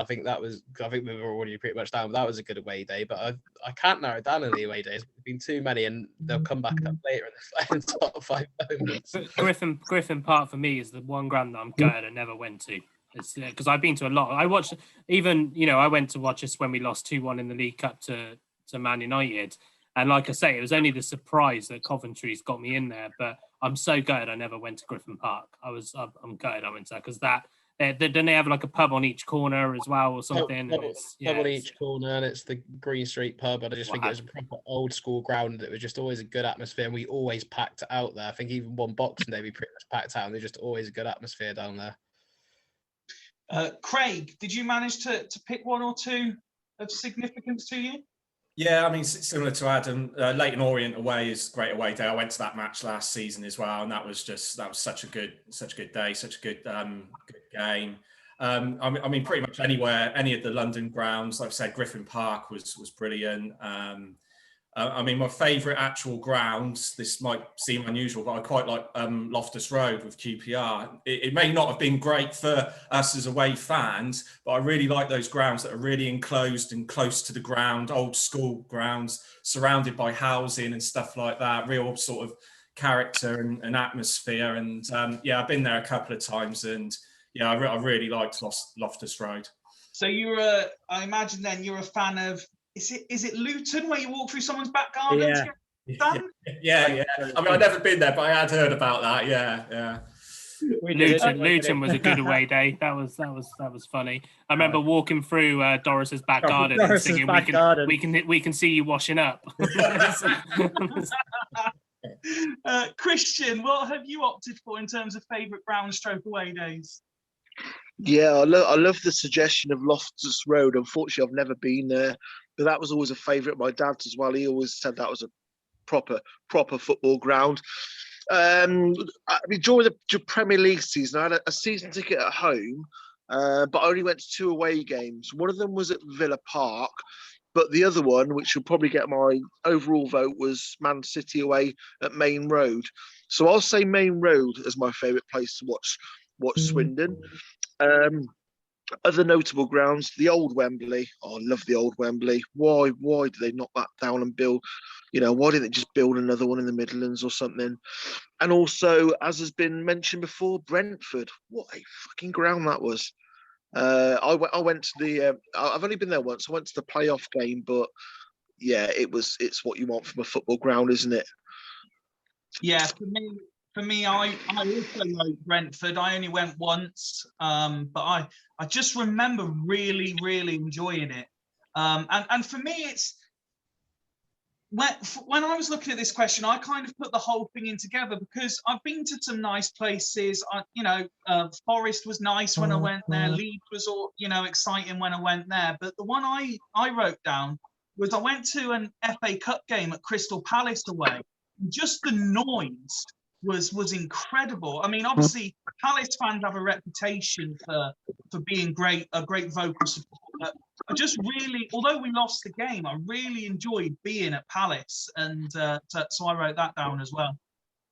[SPEAKER 3] think we were already pretty much down, but that was a good away day. But I can't narrow down any away days. There's been too many, and they'll come back up later in the top 5 moments.
[SPEAKER 2] Griffin Park for me is the one ground that I'm gutted I never went to. It's because I've been to a lot. I watched even, I went to watch us when we lost 2-1 in the League Cup to Man United. And like I say, it was only the surprise that Coventry's got me in there. But I'm so gutted I never went to Griffin Park. I'm gutted I went to that because that. Don't they have like a pub on each corner as well or something?
[SPEAKER 3] Pub on each corner, and it's the Green Street pub. And I just think it was a proper old school ground. It was just always a good atmosphere, and we always packed it out there. I think even one Boxing Day we pretty much packed out, and there's just always a good atmosphere down there.
[SPEAKER 1] Craig, did you manage to pick one or two of significance to you?
[SPEAKER 6] Yeah, I mean, similar to Adam, Leyton Orient away is a great away day. I went to that match last season as well, and that was such a good day, such a good game. I mean, pretty much anywhere, any of the London grounds, like I said, Griffin Park was brilliant. I mean, my favourite actual grounds, this might seem unusual, but I quite like Loftus Road with QPR. It may not have been great for us as away fans, but I really like those grounds that are really enclosed and close to the ground, old school grounds, surrounded by housing and stuff like that, real sort of character and atmosphere. And yeah, I've been there a couple of times, and yeah, I really liked Loftus Road.
[SPEAKER 1] So I imagine then you're a fan of, is it Luton where you walk through someone's back garden?
[SPEAKER 6] Yeah. I mean, I've never been there, but I had heard about that. Yeah.
[SPEAKER 2] Luton was a good away day. That was funny. I remember walking through Doris's back garden and singing, "We can see you washing up."
[SPEAKER 1] Christian, what have you opted for in terms of favourite ground stroke away days?
[SPEAKER 5] Yeah, I love the suggestion of Loftus Road. Unfortunately, I've never been there, but that was always a favourite of my dad's as well. He always said that was a proper football ground. I mean, during the Premier League season, I had a season ticket at home, but I only went to 2 away games. One of them was at Villa Park, but the other one, which will probably get my overall vote, was Man City away at Main Road. So I'll say Main Road as my favourite place to watch Swindon. Other notable grounds, the old Wembley. Oh, I love the old Wembley. Why did they knock that down and build? Why didn't they just build another one in the Midlands or something? And also, as has been mentioned before, Brentford. What a fucking ground that was. I went to the. I've only been there once. I went to the playoff game, but yeah, it's what you want from a football ground, isn't it?
[SPEAKER 1] Yeah, for me, I also know Brentford. I only went once, but I just remember really, really enjoying it. And for me, it's when I was looking at this question, I kind of put the whole thing in together because I've been to some nice places. Forest was nice when I went there. Leeds was all exciting when I went there. But the one I wrote down was I went to an FA Cup game at Crystal Palace away. Just the noise was incredible. I mean, obviously, Palace fans have a reputation for being a great vocal support. But I just really, although we lost the game, I really enjoyed being at Palace, and so I wrote that down as well.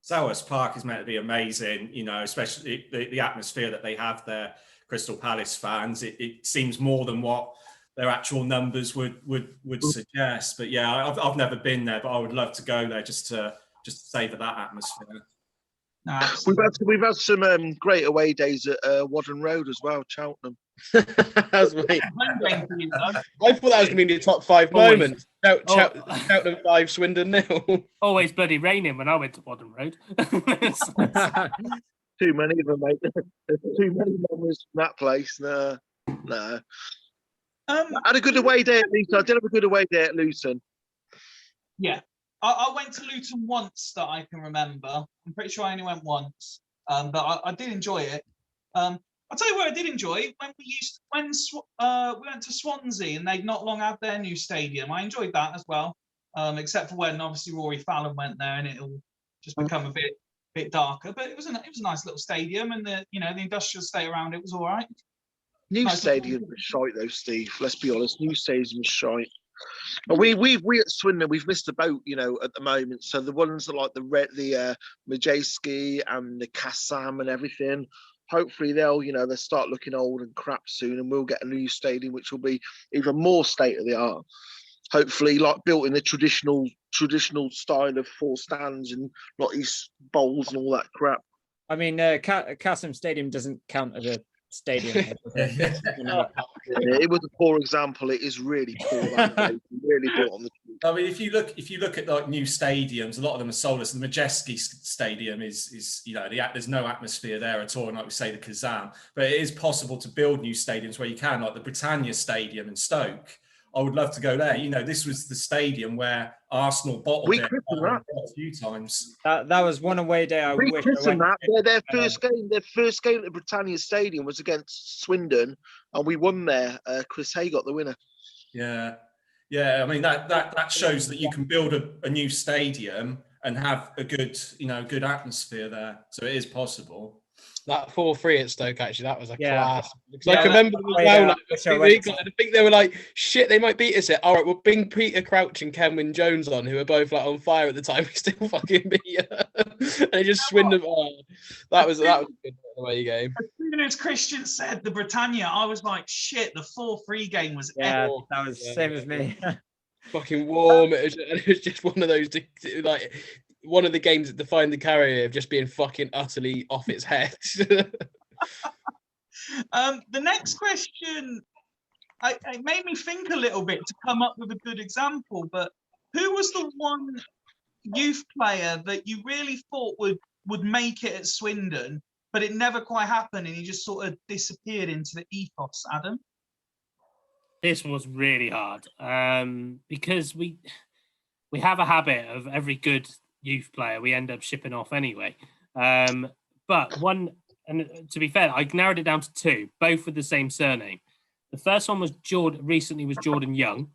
[SPEAKER 6] Selhurst Park is meant to be amazing, especially the atmosphere that they have there. Crystal Palace fans, it seems more than what their actual numbers would suggest. But yeah, I've never been there, but I would love to go there just to savour that atmosphere.
[SPEAKER 5] We've had some great away days at Wadden Road as well, Cheltenham.
[SPEAKER 7] I thought that was going to be in your top 5 moments. Cheltenham 5, Swindon 0.
[SPEAKER 2] Always bloody raining when I went to Wadden Road.
[SPEAKER 5] Too many of them, mate. There's too many memories from that place. No. I had a good away day at Luton. I did have a good away day at Luton.
[SPEAKER 1] Yeah. I went to Luton once that I can remember. I'm pretty sure I only went once, but I did enjoy it. I'll tell you what I did enjoy when we went to Swansea and they'd not long had their new stadium. I enjoyed that as well, except for when obviously Rory Fallon went there and it'll just become a bit darker. But it was a nice little stadium, and the industrial estate around it was all right.
[SPEAKER 5] New stadium was shite though, Steve. Let's be honest. New stadium was shite. And we at Swindon, we've missed the boat, at the moment. So the ones that like the Majeski and the Kassam and everything, hopefully they'll start looking old and crap soon, and we'll get a new stadium which will be even more state of the art. Hopefully, like built in the traditional style of 4 stands and not these bowls and all that crap.
[SPEAKER 4] I mean, Kassam Stadium doesn't count as a stadium.
[SPEAKER 5] It was a poor example. It is really poor. Really built on the.
[SPEAKER 6] I mean, if you look at like new stadiums, a lot of them are soulless. The Majeski Stadium is there's no atmosphere there at all, and like we say, the Kazam. But it is possible to build new stadiums where you can, like the Britannia Stadium in Stoke. I would love to go there. This was the stadium where Arsenal bottled it a few times.
[SPEAKER 4] That was one away day I wish I went
[SPEAKER 5] to. Their first game at the Britannia Stadium was against Swindon, and we won there. Chris Hay got the winner.
[SPEAKER 6] Yeah. I mean that shows that you can build a new stadium and have a good atmosphere there. So it is possible.
[SPEAKER 7] That 4-3 at Stoke, actually, that was a class. Because
[SPEAKER 4] Yeah,
[SPEAKER 7] I can remember I think they were like, shit, they might beat us here. All right, we'll bring Peter Crouch and Kenwyn Jones on, who are both like on fire at the time. We still fucking beat you. And they just Swindon. That was a good away game.
[SPEAKER 1] As soon as Christian said the Britannia, I was like, shit, the 4-3 game was
[SPEAKER 4] that was the same as me.
[SPEAKER 7] Fucking warm. It was just one of those, like, one of the games that defined the career of just being fucking utterly off its head.
[SPEAKER 1] The next question, it made me think a little bit to come up with a good example, but who was the one youth player that you really thought would make it at Swindon, but it never quite happened and he just sort of disappeared into the ethos, Adam?
[SPEAKER 2] This was really hard because we have a habit of every good youth player we end up shipping off anyway. But one and to be fair, I narrowed it down to two, both with the same surname. The first one was Jordan Young,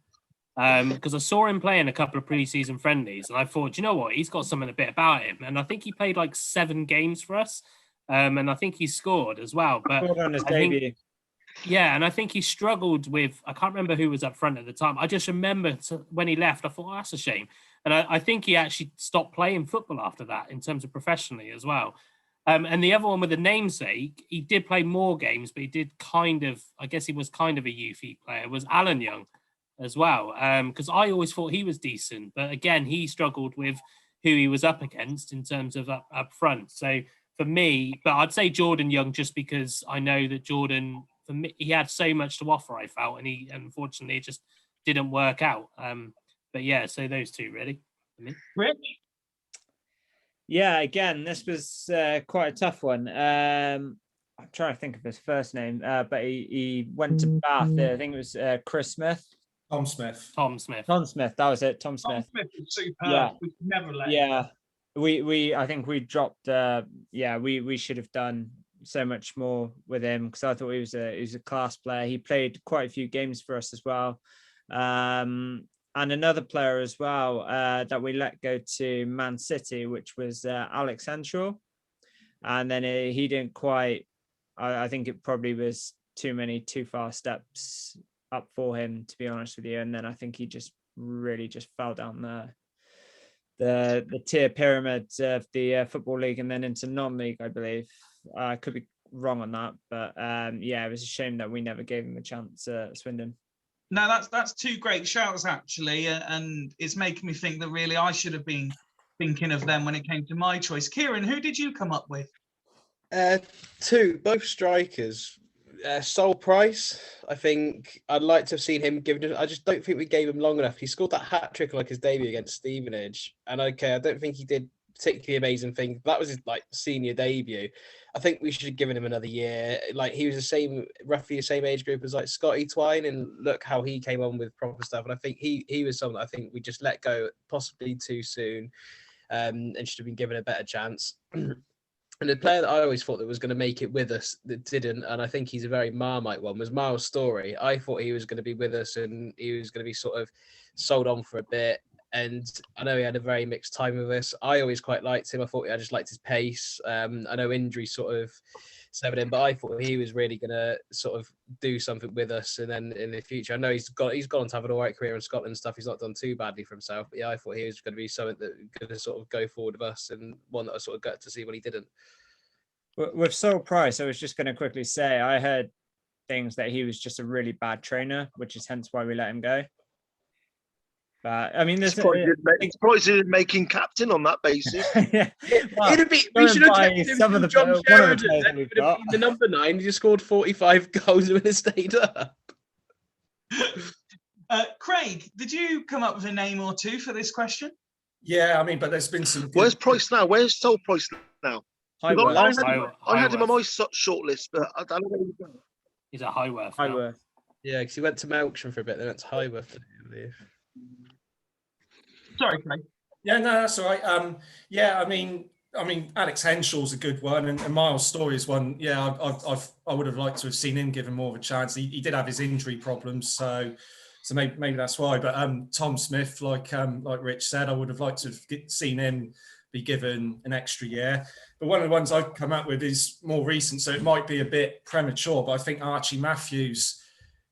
[SPEAKER 2] because I saw him playing a couple of preseason friendlies, and I thought, you know what, he's got something a bit about him, and I think he played like 7 games for us, and I think he scored as well. But
[SPEAKER 4] Scored on his
[SPEAKER 2] I think-
[SPEAKER 4] debut.
[SPEAKER 2] yeah, and I think he struggled with, I can't remember who was up front at the time. I just remember when he left, I thought, oh, that's a shame. And I think he actually stopped playing football after that in terms of professionally as well. And the other one with the namesake, he did play more games, but he did kind of, I guess he was kind of a youthy player, was Alan Young as well. Because I always thought he was decent. But again, he struggled with who he was up against in terms of up front. So for me, but I'd say Jordan Young just because I know that Jordan, for me, he had so much to offer, I felt, and he unfortunately it just didn't work out. But yeah, so those two really.
[SPEAKER 1] Rich?
[SPEAKER 4] Yeah, again, this was quite a tough one. I'm trying to think of his first name, but he went to Bath. I think it was Chris Smith.
[SPEAKER 6] Tom Smith.
[SPEAKER 2] Tom Smith.
[SPEAKER 4] Tom Smith, that was it. Tom Smith.
[SPEAKER 1] Tom Smith was superb.
[SPEAKER 4] Yeah.
[SPEAKER 1] We could never let him.
[SPEAKER 4] Yeah, I think we dropped. We should have done so much more with him because I thought he was a class player. He played quite a few games for us as well. And another player as well that we let go to Man City, which was Alex Henshaw. And then he didn't quite, I think it probably was too far steps up for him, to be honest with you. And then I think he just really just fell down the tier pyramid of the Football League and then into non-league, I believe. I could be wrong on that, but it was a shame that we never gave him a chance at Swindon.
[SPEAKER 1] No, that's two great shouts actually, and it's making me think that really I should have been thinking of them when it came to my choice. Kieran, who did you come up with?
[SPEAKER 3] Two, both strikers. Sol Price, I think I'd like to have seen him given. I just don't think we gave him long enough. He scored that hat trick like his debut against Stevenage, and I don't think he did particularly amazing thing. That was his senior debut. I think we should have given him another year. He was roughly the same age group as Scotty Twine, and look how he came on with proper stuff. And I think he was someone that I think we just let go possibly too soon, and should have been given a better chance. And the player that I always thought that was going to make it with us that didn't, and I think he's a very Marmite one, was Miles Story. I thought he was going to be with us and he was going to be sort of sold on for a bit. And I know he had a very mixed time with us. I always quite liked him. I just liked his pace. I know injury sort of severed him, but I thought he was really going to sort of do something with us. And then in the future, I know he's gone on to have an all right career in Scotland and stuff. He's not done too badly for himself. But yeah, I thought he was going to be something that going to sort of go forward with us, and one that I sort of got to see when he didn't.
[SPEAKER 4] With Sol Price, I was just going to quickly say, I heard things that he was just a really bad trainer, which is hence why we let him go. But I mean, there's
[SPEAKER 5] surprised he didn't make him captain on that basis.
[SPEAKER 4] yeah. Well,
[SPEAKER 3] It'd be, we should have kept him
[SPEAKER 4] some of the
[SPEAKER 3] John
[SPEAKER 4] one of
[SPEAKER 3] Sheridan.
[SPEAKER 4] the players that
[SPEAKER 3] Then
[SPEAKER 4] we've
[SPEAKER 3] he would have
[SPEAKER 4] got.
[SPEAKER 3] been the number 9. He just scored 45 goals and it stayed up.
[SPEAKER 1] Craig, did you come up with a name or two for this question?
[SPEAKER 6] Yeah, I mean, but there's been some.
[SPEAKER 5] Where's Price now? Where's Sol Price now?
[SPEAKER 4] Highworth.
[SPEAKER 5] I had him on my short list, but I don't know where he's going.
[SPEAKER 2] He's at Highworth. now.
[SPEAKER 4] Highworth.
[SPEAKER 3] Yeah, because he went to Melksham for a bit, then went to Highworth, I believe.
[SPEAKER 1] Sorry, Craig.
[SPEAKER 6] Yeah, no, that's all right. I mean, Alex Henshaw's a good one, and Miles Story is one. Yeah, I would have liked to have seen him given more of a chance. He did have his injury problems, so maybe that's why. But Tom Smith, like Rich said, I would have liked to have seen him be given an extra year. But one of the ones I've come up with is more recent, so it might be a bit premature. But I think Archie Matthews.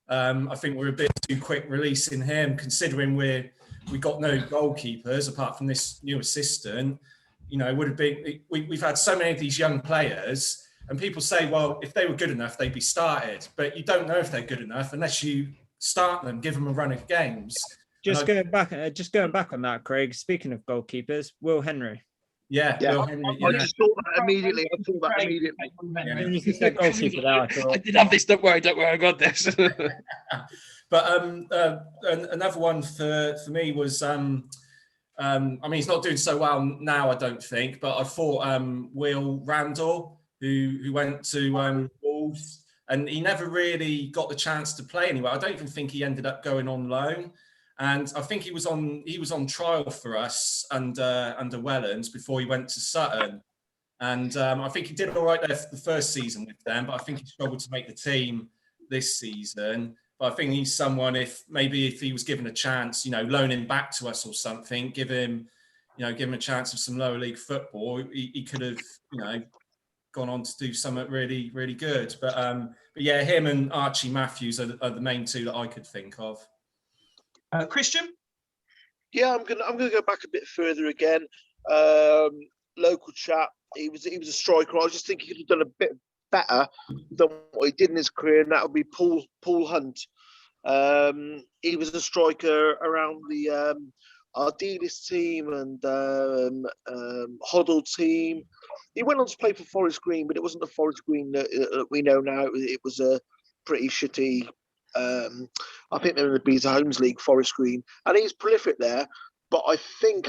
[SPEAKER 6] I think we're a bit too quick releasing him, considering we got no goalkeepers apart from this new assistant. You know, it would have been. We've had so many of these young players, and people say, well, if they were good enough, they'd be started. But you don't know if they're good enough unless you start them, give them a run of games.
[SPEAKER 4] Just going back on that, Craig. Speaking of goalkeepers, Will Henry.
[SPEAKER 6] Yeah.
[SPEAKER 5] Will
[SPEAKER 6] Henry,
[SPEAKER 5] I just thought that immediately.
[SPEAKER 4] You said goalkeeper there, I thought.
[SPEAKER 3] I did have this. Don't worry, I got this.
[SPEAKER 6] But another one for me was, I mean, he's not doing so well now, I don't think, but I thought Will Randall, who went to Wolves, and he never really got the chance to play anywhere. I don't even think he ended up going on loan. And I think he was on trial for us under Wellens before he went to Sutton. And I think he did all right there for the first season with them, but I think he struggled to make the team this season. But I think he's someone, if he was given a chance, loan him back to us or something, give him a chance of some lower league football, he could have, gone on to do something really, really good. But yeah, him and Archie Matthews are the main two that I could think of.
[SPEAKER 1] Christian?
[SPEAKER 5] Yeah, I'm gonna go back a bit further again. Local chap. He was a striker. I was just thinking he could have done a bit better than what he did in his career, and that would be Paul Hunt. He was a striker around the Ardiles team and Hoddle team. He went on to play for Forest Green, but it wasn't the Forest Green that we know now. It was a pretty shitty. I think they're in the Beta Homes League, Forest Green, and he's prolific there. But I think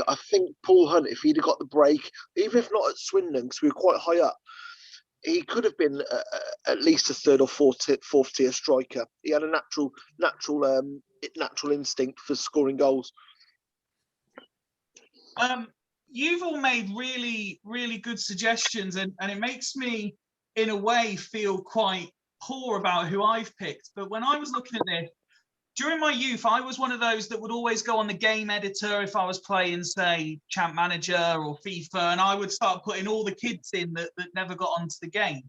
[SPEAKER 5] Paul Hunt, if he'd have got the break, even if not at Swindon, because we were quite high up, he could have been at least a third or fourth tier striker. He had a natural instinct for scoring goals.
[SPEAKER 1] You've all made really, really good suggestions, and it makes me, in a way, feel quite poor about who I've picked. But when I was looking at this, during my youth, I was one of those that would always go on the game editor if I was playing, say, Champ Manager or FIFA, and I would start putting all the kids in that never got onto the game.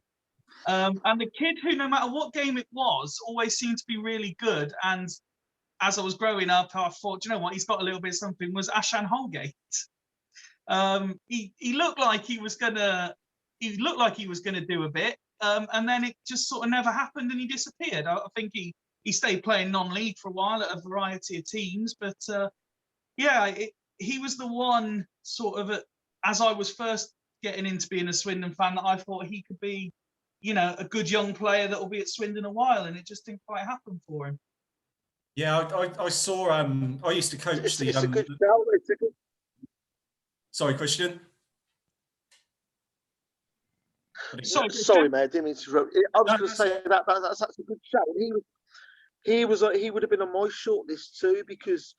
[SPEAKER 1] And the kid who, no matter what game it was, always seemed to be really good. And as I was growing up, I thought, you know what, he's got a little bit of something, was Ashan Holgate. He looked like he was gonna do a bit, and then it just sort of never happened, and he disappeared. I think he stayed playing non-league for a while at a variety of teams, but he was the one sort of as I was first getting into being a Swindon fan that I thought he could be, a good young player that will be at Swindon a while, and it just didn't quite happen for him.
[SPEAKER 6] Yeah, I saw. I used to coach
[SPEAKER 5] It's a good shout.
[SPEAKER 6] Sorry, Christian.
[SPEAKER 5] Sorry, mate. I didn't mean to interrupt. I was going to say that's a good shout. He would have been on my shortlist too, because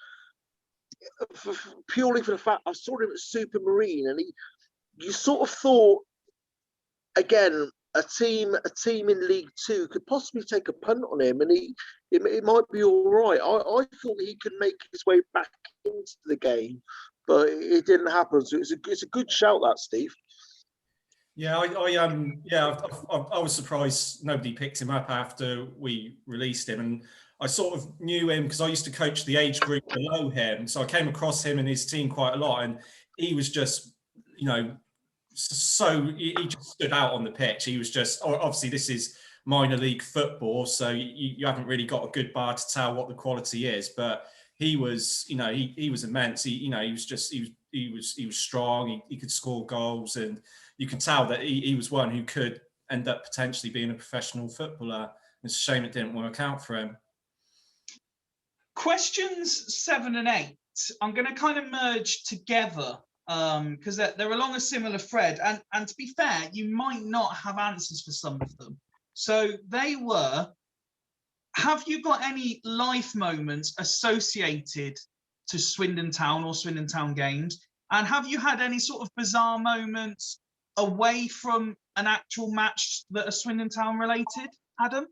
[SPEAKER 5] purely for the fact I saw him at Supermarine, and you sort of thought, again, a team in League Two could possibly take a punt on him, and it might be all right. I thought he could make his way back into the game, but it didn't happen. So it's a good shout, that, Steve.
[SPEAKER 6] Yeah, I was surprised nobody picked him up after we released him, and I sort of knew him because I used to coach the age group below him, so I came across him and his team quite a lot, and he was just, so he just stood out on the pitch. He was just, obviously this is minor league football, so you haven't really got a good bar to tell what the quality is, but he was, he was immense. He was strong. He could score goals, and you can tell that he was one who could end up potentially being a professional footballer. It's a shame it didn't work out for him.
[SPEAKER 1] Questions 7 and 8, I'm going to kind of merge together because they're along a similar thread. And to be fair, you might not have answers for some of them. So they were, have you got any life moments associated to Swindon Town or Swindon Town games? And have you had any sort of bizarre moments away from an actual match that are Swindon Town related, Adam?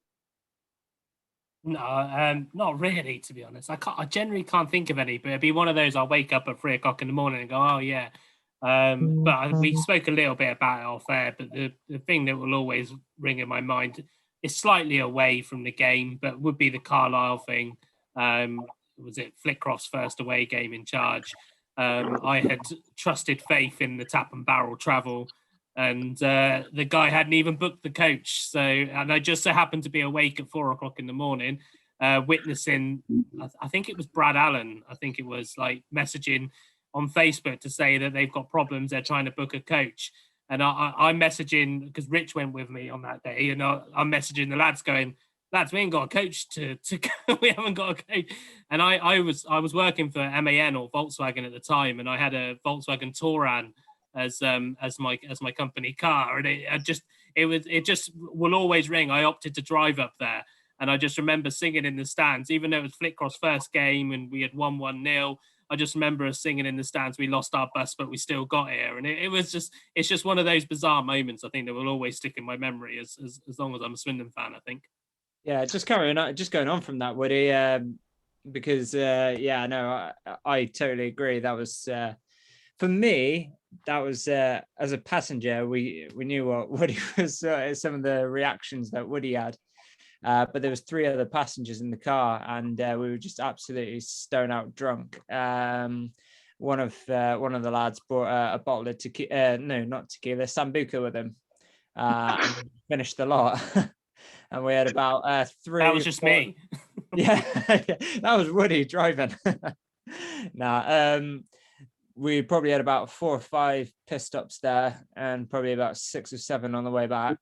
[SPEAKER 2] No, not really, to be honest. I generally can't think of any, but it'd be one of those I'll wake up at 3 o'clock in the morning and go, oh yeah. But we spoke a little bit about it off air, but the thing that will always ring in my mind is slightly away from the game, but would be the Carlisle thing. Was it Flickroft's first away game in charge? I had trusted faith in the tap and barrel travel, and the guy hadn't even booked the coach. And I just so happened to be awake at 4 o'clock in the morning, witnessing, I think it was Brad Allen. I think it was like messaging on Facebook to say that they've got problems. They're trying to book a coach. And I'm messaging, because Rich went with me on that day, and I'm messaging the lads going, lads, we ain't got a coach to go. We haven't got a coach. And I was working for MAN or Volkswagen at the time, and I had a Volkswagen Touran as my company car, and it just will always ring. I opted to drive up there, and I just remember singing in the stands, even though it was Flickroft's first game and we had won 1-0. I just remember us singing in the stands, "We lost our bus, but we still got here." And it's just one of those bizarre moments, I think, that will always stick in my memory as long as I'm a Swindon fan, I think.
[SPEAKER 4] Yeah, just going on from that, Woody, because I totally agree. That was for me. That was as a passenger, we knew what Woody was. Some of the reactions that Woody had, but there was 3 other passengers in the car, and we were just absolutely stone out drunk. One of the lads brought a bottle of tequila, no, not tequila, sambuca with him, and finished the lot. And we had about 3.
[SPEAKER 2] That was just me.
[SPEAKER 4] Yeah, that was Woody driving. We probably had about 4 or 5 pit stops there, and probably about 6 or 7 on the way back.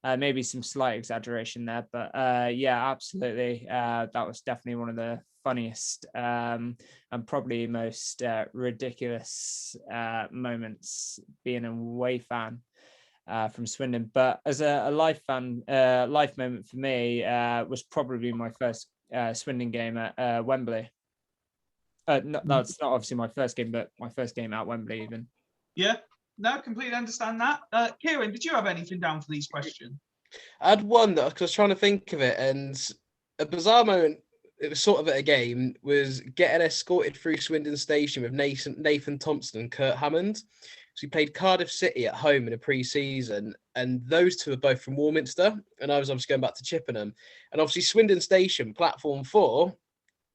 [SPEAKER 4] Maybe some slight exaggeration there, but yeah, absolutely. That was definitely one of the funniest and probably most ridiculous moments being a away fan from Swindon. But as a life moment for me was probably my first Swindon game at Wembley. That's not obviously my first game, but my first game at Wembley even.
[SPEAKER 1] Yeah, no, completely understand that. Kieran, did you have anything down for these questions?
[SPEAKER 3] I had one that, because I was trying to think of it, and a bizarre moment, it was sort of at a game, was getting escorted through Swindon Station with Nathan Thompson and Kurt Hammond. So we played Cardiff City at home in a pre-season, and those two are both from Warminster, and I was obviously going back to Chippenham. And obviously Swindon Station, platform 4,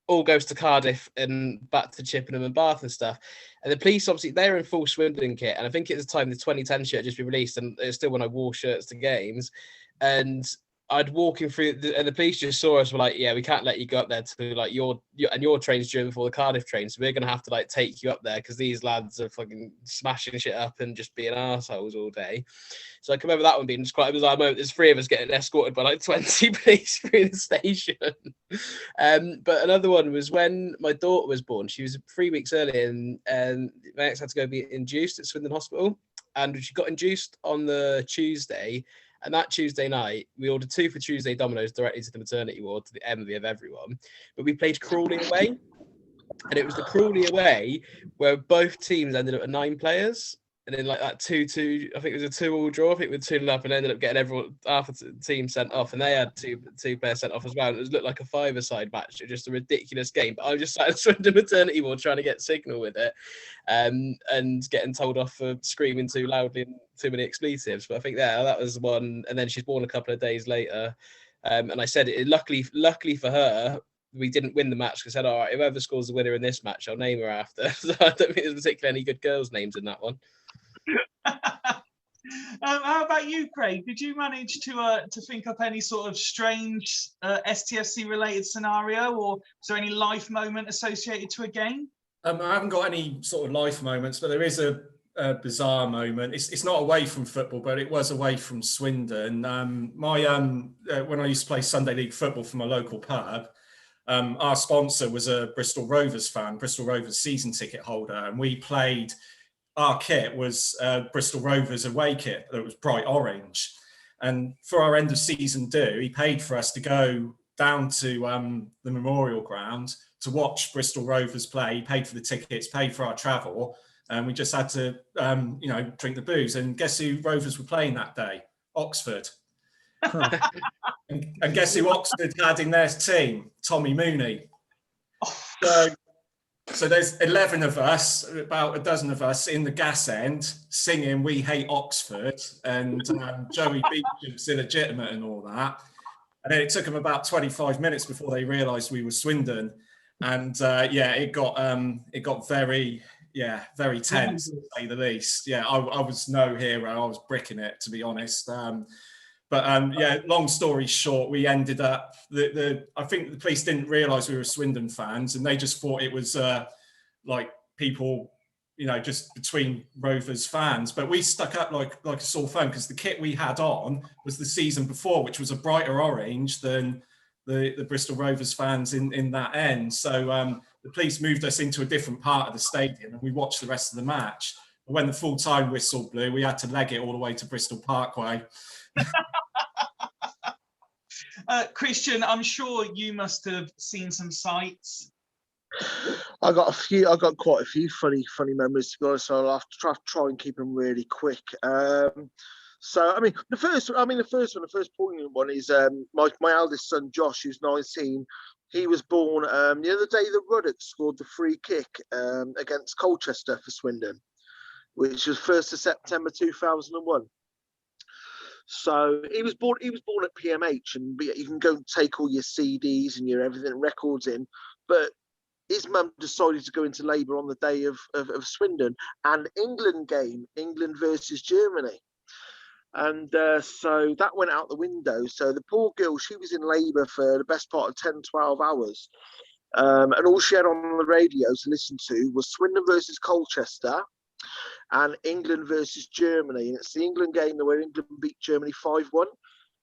[SPEAKER 3] all goes to Cardiff and back to Chippenham and Bath and stuff. And the police, obviously, they're in full Swindon kit. And I think at the time the 2010 shirt had just been released, and it's still when I wore shirts to games. And I'd walking through, and the police just saw us, were like, "Yeah, we can't let you go up there to like your train's driven before the Cardiff train, so we're gonna have to like take you up there because these lads are fucking smashing shit up and just being arseholes all day." So I can remember that one being just quite a bizarre moment. There's 3 of us getting escorted by like 20 police through the station. But another one was when my daughter was born. She was 3 weeks early, and my ex had to go be induced at Swindon Hospital, and she got induced on the Tuesday. And that Tuesday night, we ordered 2 for Tuesday Domino's directly to the maternity ward, to the envy of everyone. But we played Crawley away. And it was the Crawley away where both teams ended up at 9 players. And then like that 2-2, I think it was a 2-all draw. I think we were 2-0 and ended up getting everyone, half the team sent off. And they had two players sent off as well. And it looked like a 5-a-side match. It was just a ridiculous game. But I was just sat in Swindon maternity ward trying to get signal with it. And getting told off for screaming too loudly and too many expletives. But I think that was one. And then she's born a couple of days later. And I said it, luckily for her, we didn't win the match because I said, all right, whoever scores the winner in this match, I'll name her after. So I don't think there's particularly any good girls' names in that one.
[SPEAKER 1] How about you, Craig? Did you manage to think up any sort of strange STFC related scenario, or is there any life moment associated to a game?
[SPEAKER 6] I haven't got any sort of life moments, but there is a bizarre moment. It's not away from football, but it was away from Swindon. When I used to play Sunday League football for my local pub, our sponsor was a Bristol Rovers fan, Bristol Rovers season ticket holder, and we played. Our kit was Bristol Rovers away kit that was bright orange. And for our end of season do, he paid for us to go down to the Memorial Ground to watch Bristol Rovers play. He paid for the tickets, paid for our travel, and we just had to, drink the booze. And guess who Rovers were playing that day? Oxford. and guess who Oxford had in their team? Tommy Mooney. So there's 11 of us, about a dozen of us in the gas end singing "We Hate Oxford" and Joey Beecham's illegitimate and all that. And then it took them about 25 minutes before they realised we were Swindon. And it got very tense, to say the least. Yeah, I was no hero. I was bricking it, to be honest. Long story short, we ended up. I think the police didn't realise we were Swindon fans, and they just thought it was like people, just between Rovers fans. But we stuck up like a sore thumb because the kit we had on was the season before, which was a brighter orange than the Bristol Rovers fans in that end. So the police moved us into a different part of the stadium, and we watched the rest of the match. But when the full time whistle blew, we had to leg it all the way to Bristol Parkway.
[SPEAKER 1] Christian, I'm sure you must have seen some sights.
[SPEAKER 5] I got quite a few funny memories to go, so I'll have to try and keep them really quick. So the first poignant one is my eldest son Josh, who's 19. He was born the other day that Ruddock scored the free kick against Colchester for Swindon, which was 1st of September 2001. So he was born at PMH, and you can go and take all your CDs and your everything records in, but his mum decided to go into labour on the day of Swindon and England game, England versus Germany. And so that went out the window. So the poor girl, she was in labour for the best part of 10, 12 hours. And all she had on the radio to listen to was Swindon versus Colchester and England versus Germany. And it's the England game where England beat Germany 5-1.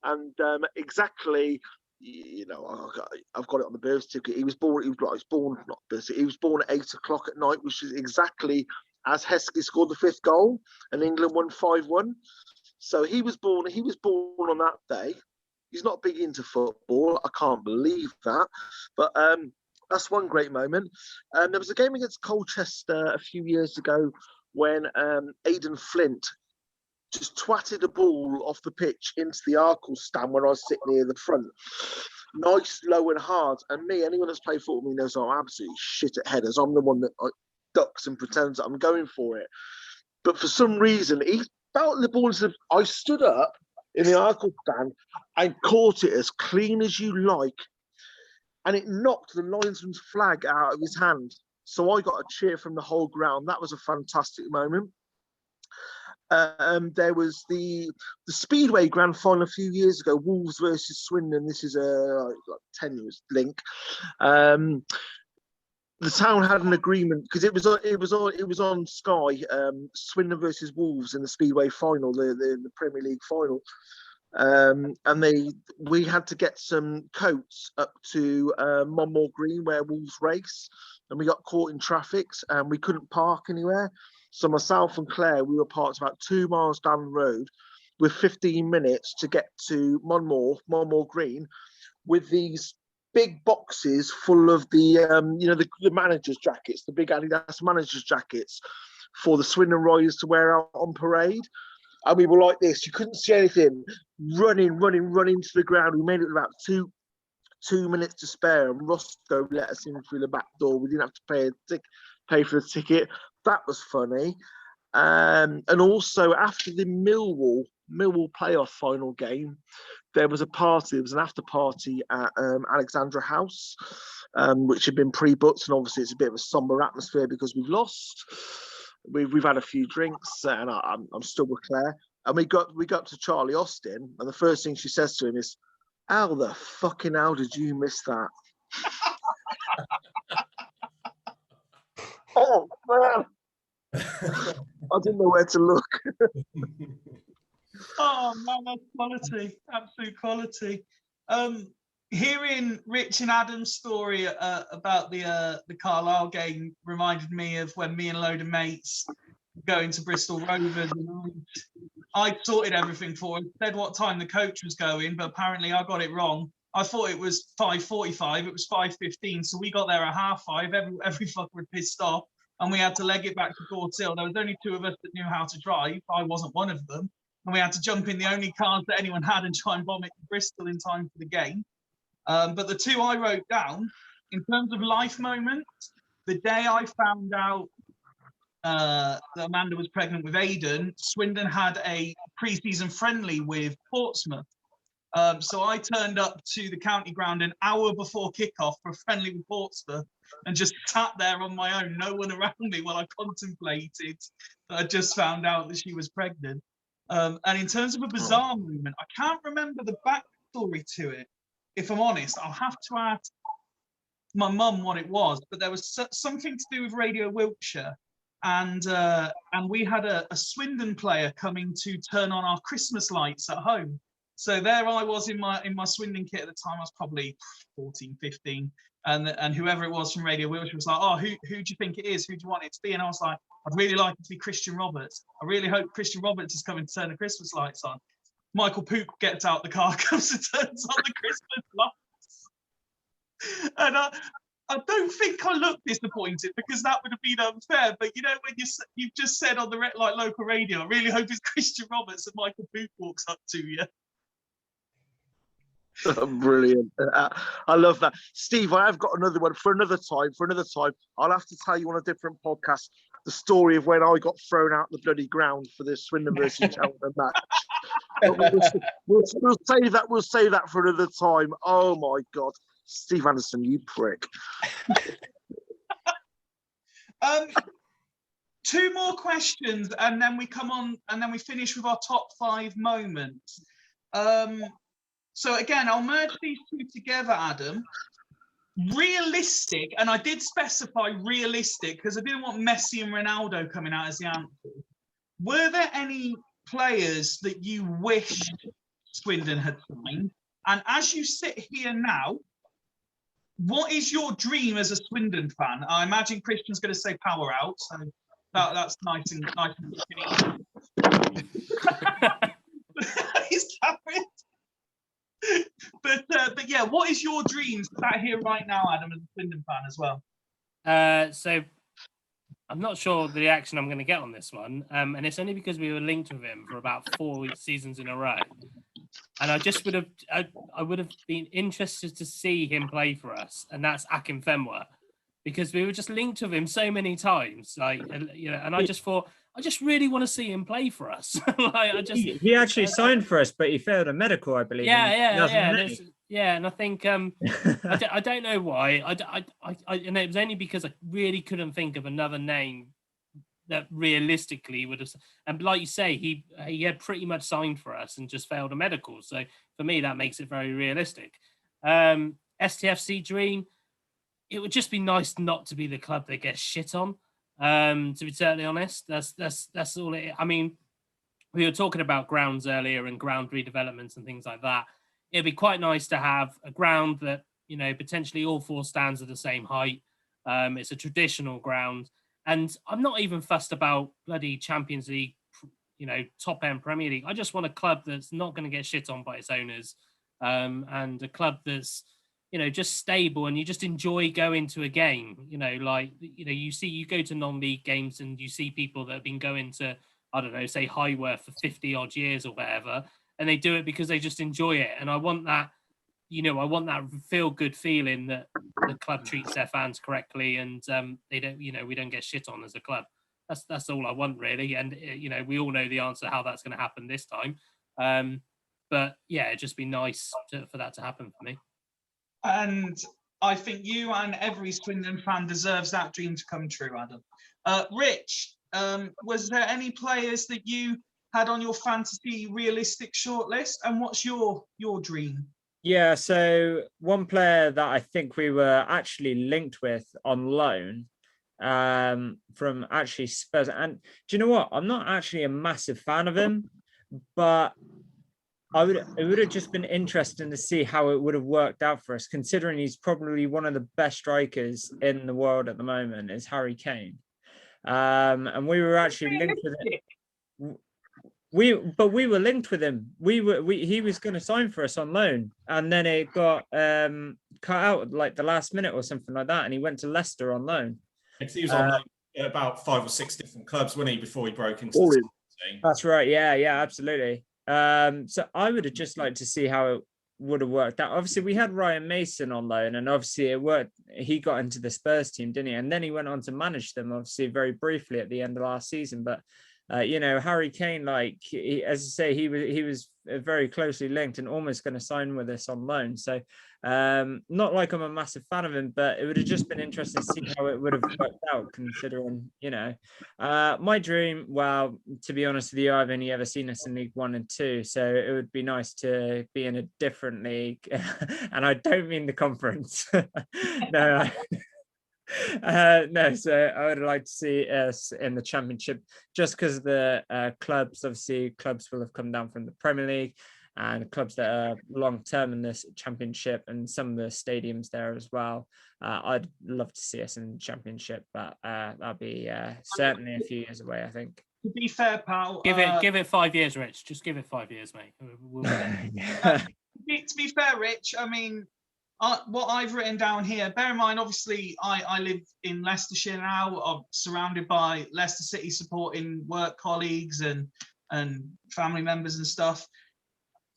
[SPEAKER 5] And exactly, I've got it on the birth certificate. He was born at 8 o'clock at night, which is exactly as Heskey scored the 5th goal and England won 5-1. So he was born on that day. He's not big into football. I can't believe that. But that's one great moment. There was a game against Colchester a few years ago when Aidan Flint just twatted a ball off the pitch into the Arkle stand when I was sitting near the front. Nice, low and hard. And anyone that's played football with me knows I'm absolutely shit at headers. I'm the one that ducks and pretends that I'm going for it. But for some reason, he felt the ball. I stood up in the Arkle stand and caught it as clean as you like. And it knocked the linesman's flag out of his hand. So I got a cheer from the whole ground. That was a fantastic moment. There was the Speedway Grand Final a few years ago, Wolves versus Swindon. This is a tenuous link. The town had an agreement because it was on Sky. Swindon versus Wolves in the Speedway final, the Premier League final. And we had to get some coats up to Monmore Green where Wolves race, and we got caught in traffic and we couldn't park anywhere. So myself and Claire, we were parked about 2 miles down the road with 15 minutes to get to Monmore Green, with these big boxes full of the managers' jackets, the big Adidas managers' jackets for the Swindon Riders to wear out on parade. And we were like this, you couldn't see anything, running to the ground. We made it with about two minutes to spare, and Roscoe let us in through the back door. We didn't have to pay for the ticket. That was funny. And also after the Millwall playoff final game, there was a party. There was an after party at Alexandra House, which had been pre-booked, and obviously it's a bit of a somber atmosphere because we've lost. We've had a few drinks, and I'm still with Claire. And we got to Charlie Austin, and the first thing she says to him is, "How the fucking hell did you miss that?" Oh man, I didn't know where to look.
[SPEAKER 1] Oh man, that's quality, absolute quality. Hearing Rich and Adam's story about the Carlisle game reminded me of when me and a load of mates going to Bristol Rovers, and I sorted everything for him, said what time the coach was going, but apparently I got it wrong. I thought it was 5:45, it was 5:15, so we got there at 5:30. Every fucker had pissed off, and we had to leg it back to Gort Hill. There was only 2 of us that knew how to drive. I wasn't one of them, and we had to jump in the only cars that anyone had and try and bomb it to Bristol in time for the game. But the 2 I wrote down, in terms of life moments, the day I found out that Amanda was pregnant with Aidan, Swindon had a pre-season friendly with Portsmouth. So I turned up to the county ground an hour before kickoff for a friendly with Portsmouth and just sat there on my own, no one around me, while I contemplated that I just found out that she was pregnant. And in terms of a bizarre moment, I can't remember the backstory to it. If I'm honest, I'll have to ask my mum what it was, but there was something to do with Radio Wiltshire, and we had a Swindon player coming to turn on our Christmas lights at home. So there I was in my Swindon kit at the time. I was probably 14, 15, and whoever it was from Radio Wiltshire was like, "Oh, who do you think it is? Who do you want it to be?" And I was like, "I'd really like it to be Christian Roberts. I really hope Christian Roberts is coming to turn the Christmas lights on." Michael Pook gets out the car, comes and turns on the Christmas lights. And I don't think I look disappointed because that would have been unfair. But you know, when you've just said on the local radio, I really hope it's Christian Roberts and Michael Booth walks up to you.
[SPEAKER 5] Brilliant. I love that. Steve, I have got another one for another time. I'll have to tell you on a different podcast the story of when I got thrown out the bloody ground for the Swindon versus Cheltenham match. We'll save that for another time. Oh my God. Steve Anderson, you prick.
[SPEAKER 1] Two more questions and then we come on and then we finish with our top 5 moments. So again, I'll merge these two together, Adam. Realistic, and I did specify realistic because I didn't want Messi and Ronaldo coming out as the answer. Were there any players that you wished Swindon had signed? And as you sit here now, what is your dream as a Swindon fan? I imagine Christian's going to say Power Out, so that's nice and He's carried. But yeah, what is your dream sat here right now, Adam, as a Swindon fan as well?
[SPEAKER 2] So I'm not sure the reaction I'm going to get on this one, and it's only because we were linked with him for about 4 seasons in a row, and I just would have been interested to see him play for us, and that's Akin Fenwa, because we were just linked with him so many times, like, you know, and I just thought, I just really want to see him play for us.
[SPEAKER 4] He actually signed for us, but he failed a medical, I believe.
[SPEAKER 2] Yeah. And I think I don't know why. And it was only because I really couldn't think of another name that realistically would have. And like you say, he had pretty much signed for us and just failed a medical. So for me, that makes it very realistic. STFC dream. It would just be nice not to be the club that gets shit on. To be totally honest, that's all it is. I mean, we were talking about grounds earlier and ground redevelopments and things like that. It'd be quite nice to have a ground that, you know, potentially all 4 stands are the same height. It's a traditional ground, and I'm not even fussed about bloody Champions League, you know, top end Premier League. I just want a club that's not going to get shit on by its owners, and a club that's, you know, just stable and you just enjoy going to a game, you know, like, you know, you go to non-league games and you see people that have been going to, I don't know, say Highworth for 50 odd years or whatever, and they do it because they just enjoy it. And I want that, you know, I want that feel good feeling that the club treats their fans correctly and they don't, you know, we don't get shit on as a club. That's all I want really. And, you know, we all know the answer how that's going to happen this time. But yeah, it'd just be nice for that to happen for me.
[SPEAKER 1] And I think you and every Swindon fan deserves that dream to come true, Adam. Rich, was there any players that you had on your fantasy realistic shortlist? And what's your dream?
[SPEAKER 4] Yeah, so one player that I think we were actually linked with on loan from actually Spurs. And do you know what? I'm not actually a massive fan of him, but it would have just been interesting to see how it would have worked out for us, considering he's probably one of the best strikers in the world at the moment, is Harry Kane. And we were actually linked with him. We were linked with him. He was going to sign for us on loan, and then it got cut out like the last minute or something like that, and he went to Leicester on loan.
[SPEAKER 6] He was on loan at about 5 or 6 different clubs, wasn't he, before he broke into the team?
[SPEAKER 4] That's right. Yeah, absolutely. So I would have just liked to see how it would have worked out. Obviously, we had Ryan Mason on loan, and obviously it worked. He got into the Spurs team, didn't he? And then he went on to manage them, obviously, very briefly at the end of last season. But you know, Harry Kane, like as I say, he was very closely linked and almost going to sign with us on loan. So not like I'm a massive fan of him, but it would have just been interesting to see how it would have worked out, considering, you know, my dream, well, to be honest with you, I've only ever seen us in League 1 and 2, so it would be nice to be in a different league. And I don't mean the conference. No. No, so I would like to see us in the Championship, just because the clubs will have come down from the Premier League, and clubs that are long term in this Championship, and some of the stadiums there as well. I'd love to see us in the Championship, but that'll be certainly a few years away, I think.
[SPEAKER 1] To be fair, pal,
[SPEAKER 2] give it 5 years, Rich. Just give it 5 years, mate.
[SPEAKER 1] To be fair, Rich, I mean, what I've written down here, bear in mind, obviously, I live in Leicestershire now. I'm surrounded by Leicester City supporting work colleagues and family members and stuff.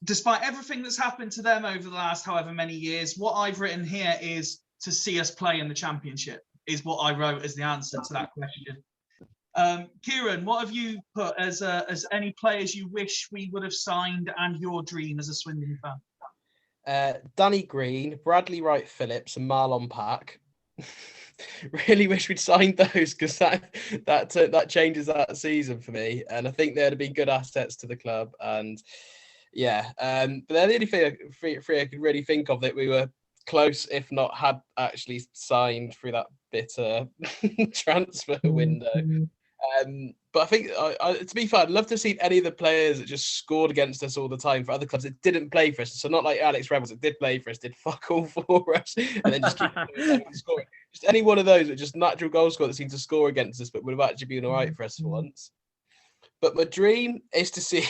[SPEAKER 1] Despite everything that's happened to them over the last however many years, what I've written here is to see us play in the Championship, is what I wrote as the answer to that question. Kieran, what have you put as any players you wish we would have signed and your dream as a Swindon fan?
[SPEAKER 3] Danny Green, Bradley Wright Phillips, and Marlon Pack. Really wish we'd signed those, because that changes that season for me, and I think they'd have been good assets to the club. And yeah, but they're the only three I could really think of that we were close, if not had actually signed through that bitter transfer window. But I think, to be fair, I'd love to see any of the players that just scored against us all the time for other clubs that didn't play for us. So not like Alex Rebels that did play for us, did fuck all for us, and then just keep scoring. Just any one of those that just natural goal scorer that seemed to score against us, but would have actually been all right for us for once. But my dream is to see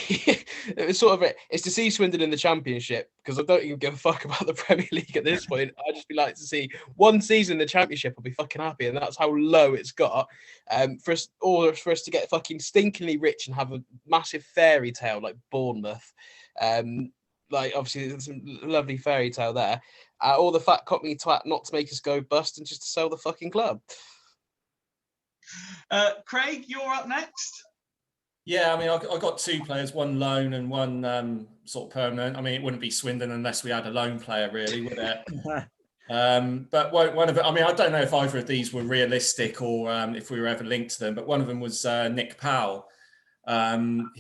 [SPEAKER 3] it's to see Swindon in the Championship, because I don't even give a fuck about the Premier League at this point. I'd just be like to see one season in the Championship. I'll be fucking happy, and that's how low it's got. For us to get fucking stinkingly rich and have a massive fairy tale like Bournemouth. Like obviously there's some lovely fairy tale there. Or the fat cockney twat not to make us go bust and just to sell the fucking club.
[SPEAKER 1] Craig, you're up next.
[SPEAKER 6] Yeah, I mean, I got two players, one loan and one sort of permanent. I mean, it wouldn't be Swindon unless we had a loan player, really, would it? But one of it, I mean, I don't know if either of these were realistic or if we were ever linked to them, but one of them was Nick Powell.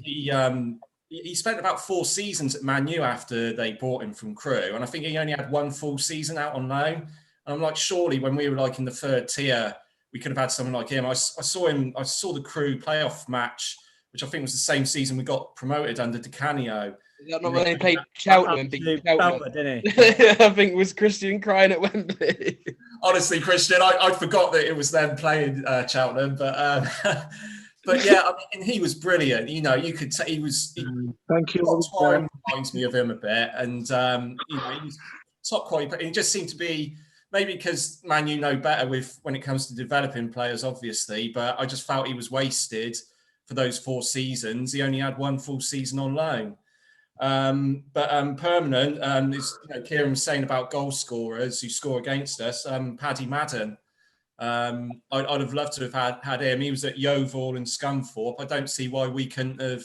[SPEAKER 6] He spent about 4 seasons at Man U after they bought him from Crewe, and I think he only had 1 full season out on loan. And I'm like, surely when we were like in the 3rd tier, we could have had someone like him. I saw the Crewe playoff match, which I think was the same season we got promoted under Di Canio.
[SPEAKER 3] Not when they played Cheltenham and beat Cheltenham,
[SPEAKER 4] didn't he?
[SPEAKER 3] I think it was Christian crying at Wembley.
[SPEAKER 6] Honestly, Christian, I forgot that it was them playing Cheltenham, but yeah, I mean, he was brilliant. You know, you could say he was.
[SPEAKER 5] Thank you.
[SPEAKER 6] Twine reminds me of him a bit, and you know, he was top quality. But he just seemed to be, maybe because Man U know better when it comes to developing players, obviously. But I just felt he was wasted for those 4 seasons. He only had 1 full season on loan. But permanent, is, you know, Kieran was saying about goal scorers who score against us. Paddy Madden. I'd have loved to have had him. He was at Yeovil and Scunthorpe. I don't see why we couldn't have,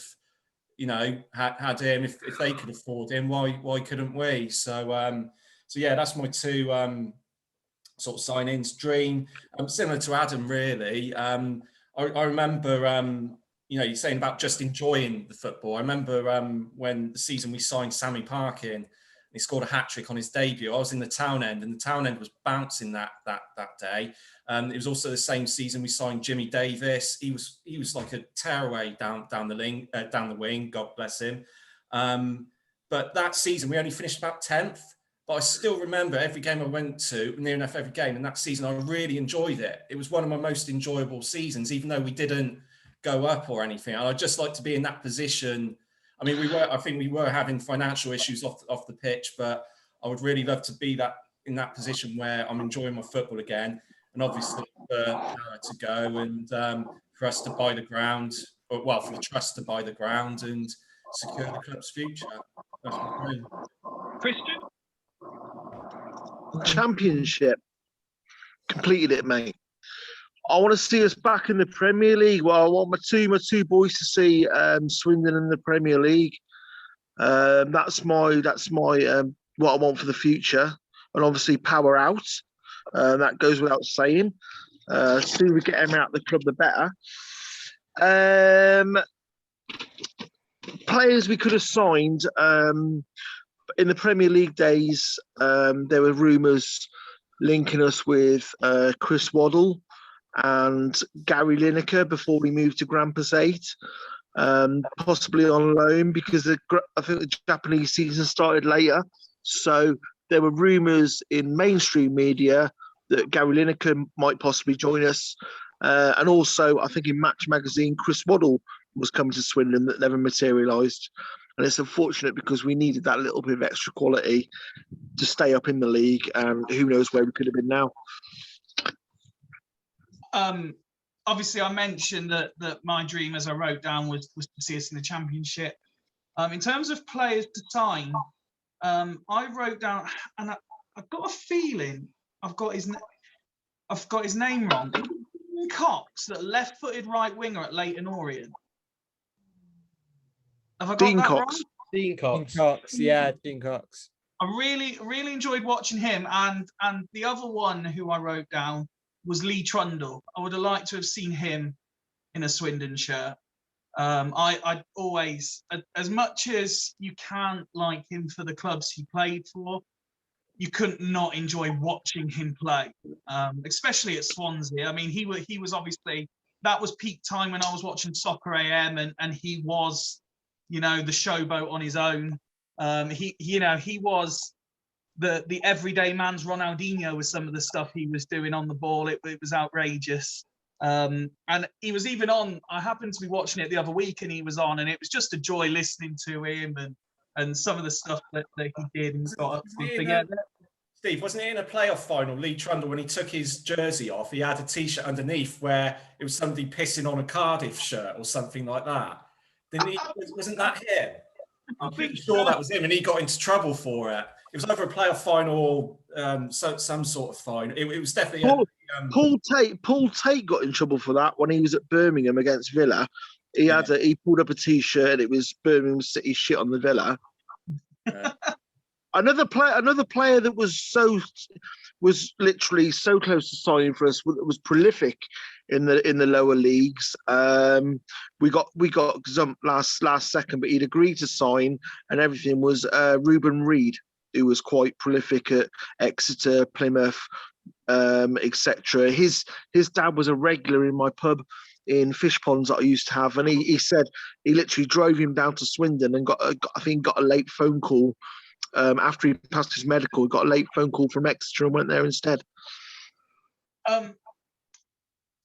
[SPEAKER 6] you know, had him if they could afford him. Why couldn't we? So yeah, that's my 2 sort of signings. Dream, similar to Adam, really. I remember, you know, you're saying about just enjoying the football. I remember when the season we signed Sammy Parkin, he scored a hat-trick on his debut. I was in the Town End, and the Town End was bouncing that day. It was also the same season we signed Jimmy Davis. He was like a tearaway down the wing. God bless him. But that season we only finished about 10th. But I still remember every game I went to, near enough every game. And that season I really enjoyed it. It was one of my most enjoyable seasons, even though we didn't go up or anything. And I'd just like to be in that position. I mean, I think we were having financial issues off the pitch, but I would really love to be in that position where I'm enjoying my football again. And obviously for Power to go and for us to buy the ground, for the trust to buy the ground and secure the club's future. That's my dream.
[SPEAKER 1] Christian?
[SPEAKER 5] Championship. Completed it, mate. I want to see us back in the Premier League. Well, I want my two boys to see Swindon in the Premier League. That's my what I want for the future. And obviously Power out. That goes without saying. Sooner we get him out of the club, the better. Players we could have signed in the Premier League days. There were rumours linking us with Chris Waddle and Gary Lineker before we moved to Grampus 8, possibly on loan because I think the Japanese season started later. So there were rumours in mainstream media that Gary Lineker might possibly join us. And also, I think in Match Magazine, Chris Waddle was coming to Swindon that never materialised. and it's unfortunate because we needed that little bit of extra quality to stay up in the league, and who knows where we could have been now.
[SPEAKER 1] Obviously, I mentioned that my dream, as I wrote down, was to see us in the Championship. In terms of players to sign, I wrote down, and I've got a feeling I've got his name wrong. Dean Cox, that left-footed right winger at Leyton Orient. Have I got
[SPEAKER 5] Dean
[SPEAKER 1] that
[SPEAKER 5] Cox.
[SPEAKER 1] wrong?
[SPEAKER 3] Dean Cox.
[SPEAKER 4] Dean Cox, yeah, Dean Cox.
[SPEAKER 1] I really enjoyed watching him, and the other one who I wrote down was Lee Trundle. I would have liked to have seen him in a Swindon shirt. I'd always, as much as you can't like him for the clubs he played for, you couldn't not enjoy watching him play, especially at Swansea. I mean, he was obviously, that was peak time when I was watching Soccer AM, and he was, the showboat on his own. He was the everyday man's Ronaldinho with some of the stuff he was doing on the ball. It was outrageous. And he was even on, I happened to be watching it the other week, and he was on, and it was just a joy listening to him and some of the stuff that he did and got up to.
[SPEAKER 6] Steve, wasn't it in a playoff final, Lee Trundle, when he took his jersey off, he had a T-shirt underneath where it was somebody pissing on a Cardiff shirt or something like that? Wasn't that him? I'm pretty sure that was him, and he got into trouble for it. It was either a playoff final or some sort of final. It was definitely
[SPEAKER 5] Paul Tate got in trouble for that when he was at Birmingham against Villa. He pulled up a T-shirt and it was Birmingham City shit on the Villa. Another player that was literally so close to signing for us, was prolific in the lower leagues. We got Zump last second, but he'd agreed to sign, and everything was Ruben Reid, who was quite prolific at Exeter, Plymouth, etc. His dad was a regular in my pub in Fish Ponds that I used to have, and he said he literally drove him down to Swindon and got a late phone call. After he passed his medical, he got a late phone call from Exeter and went there instead.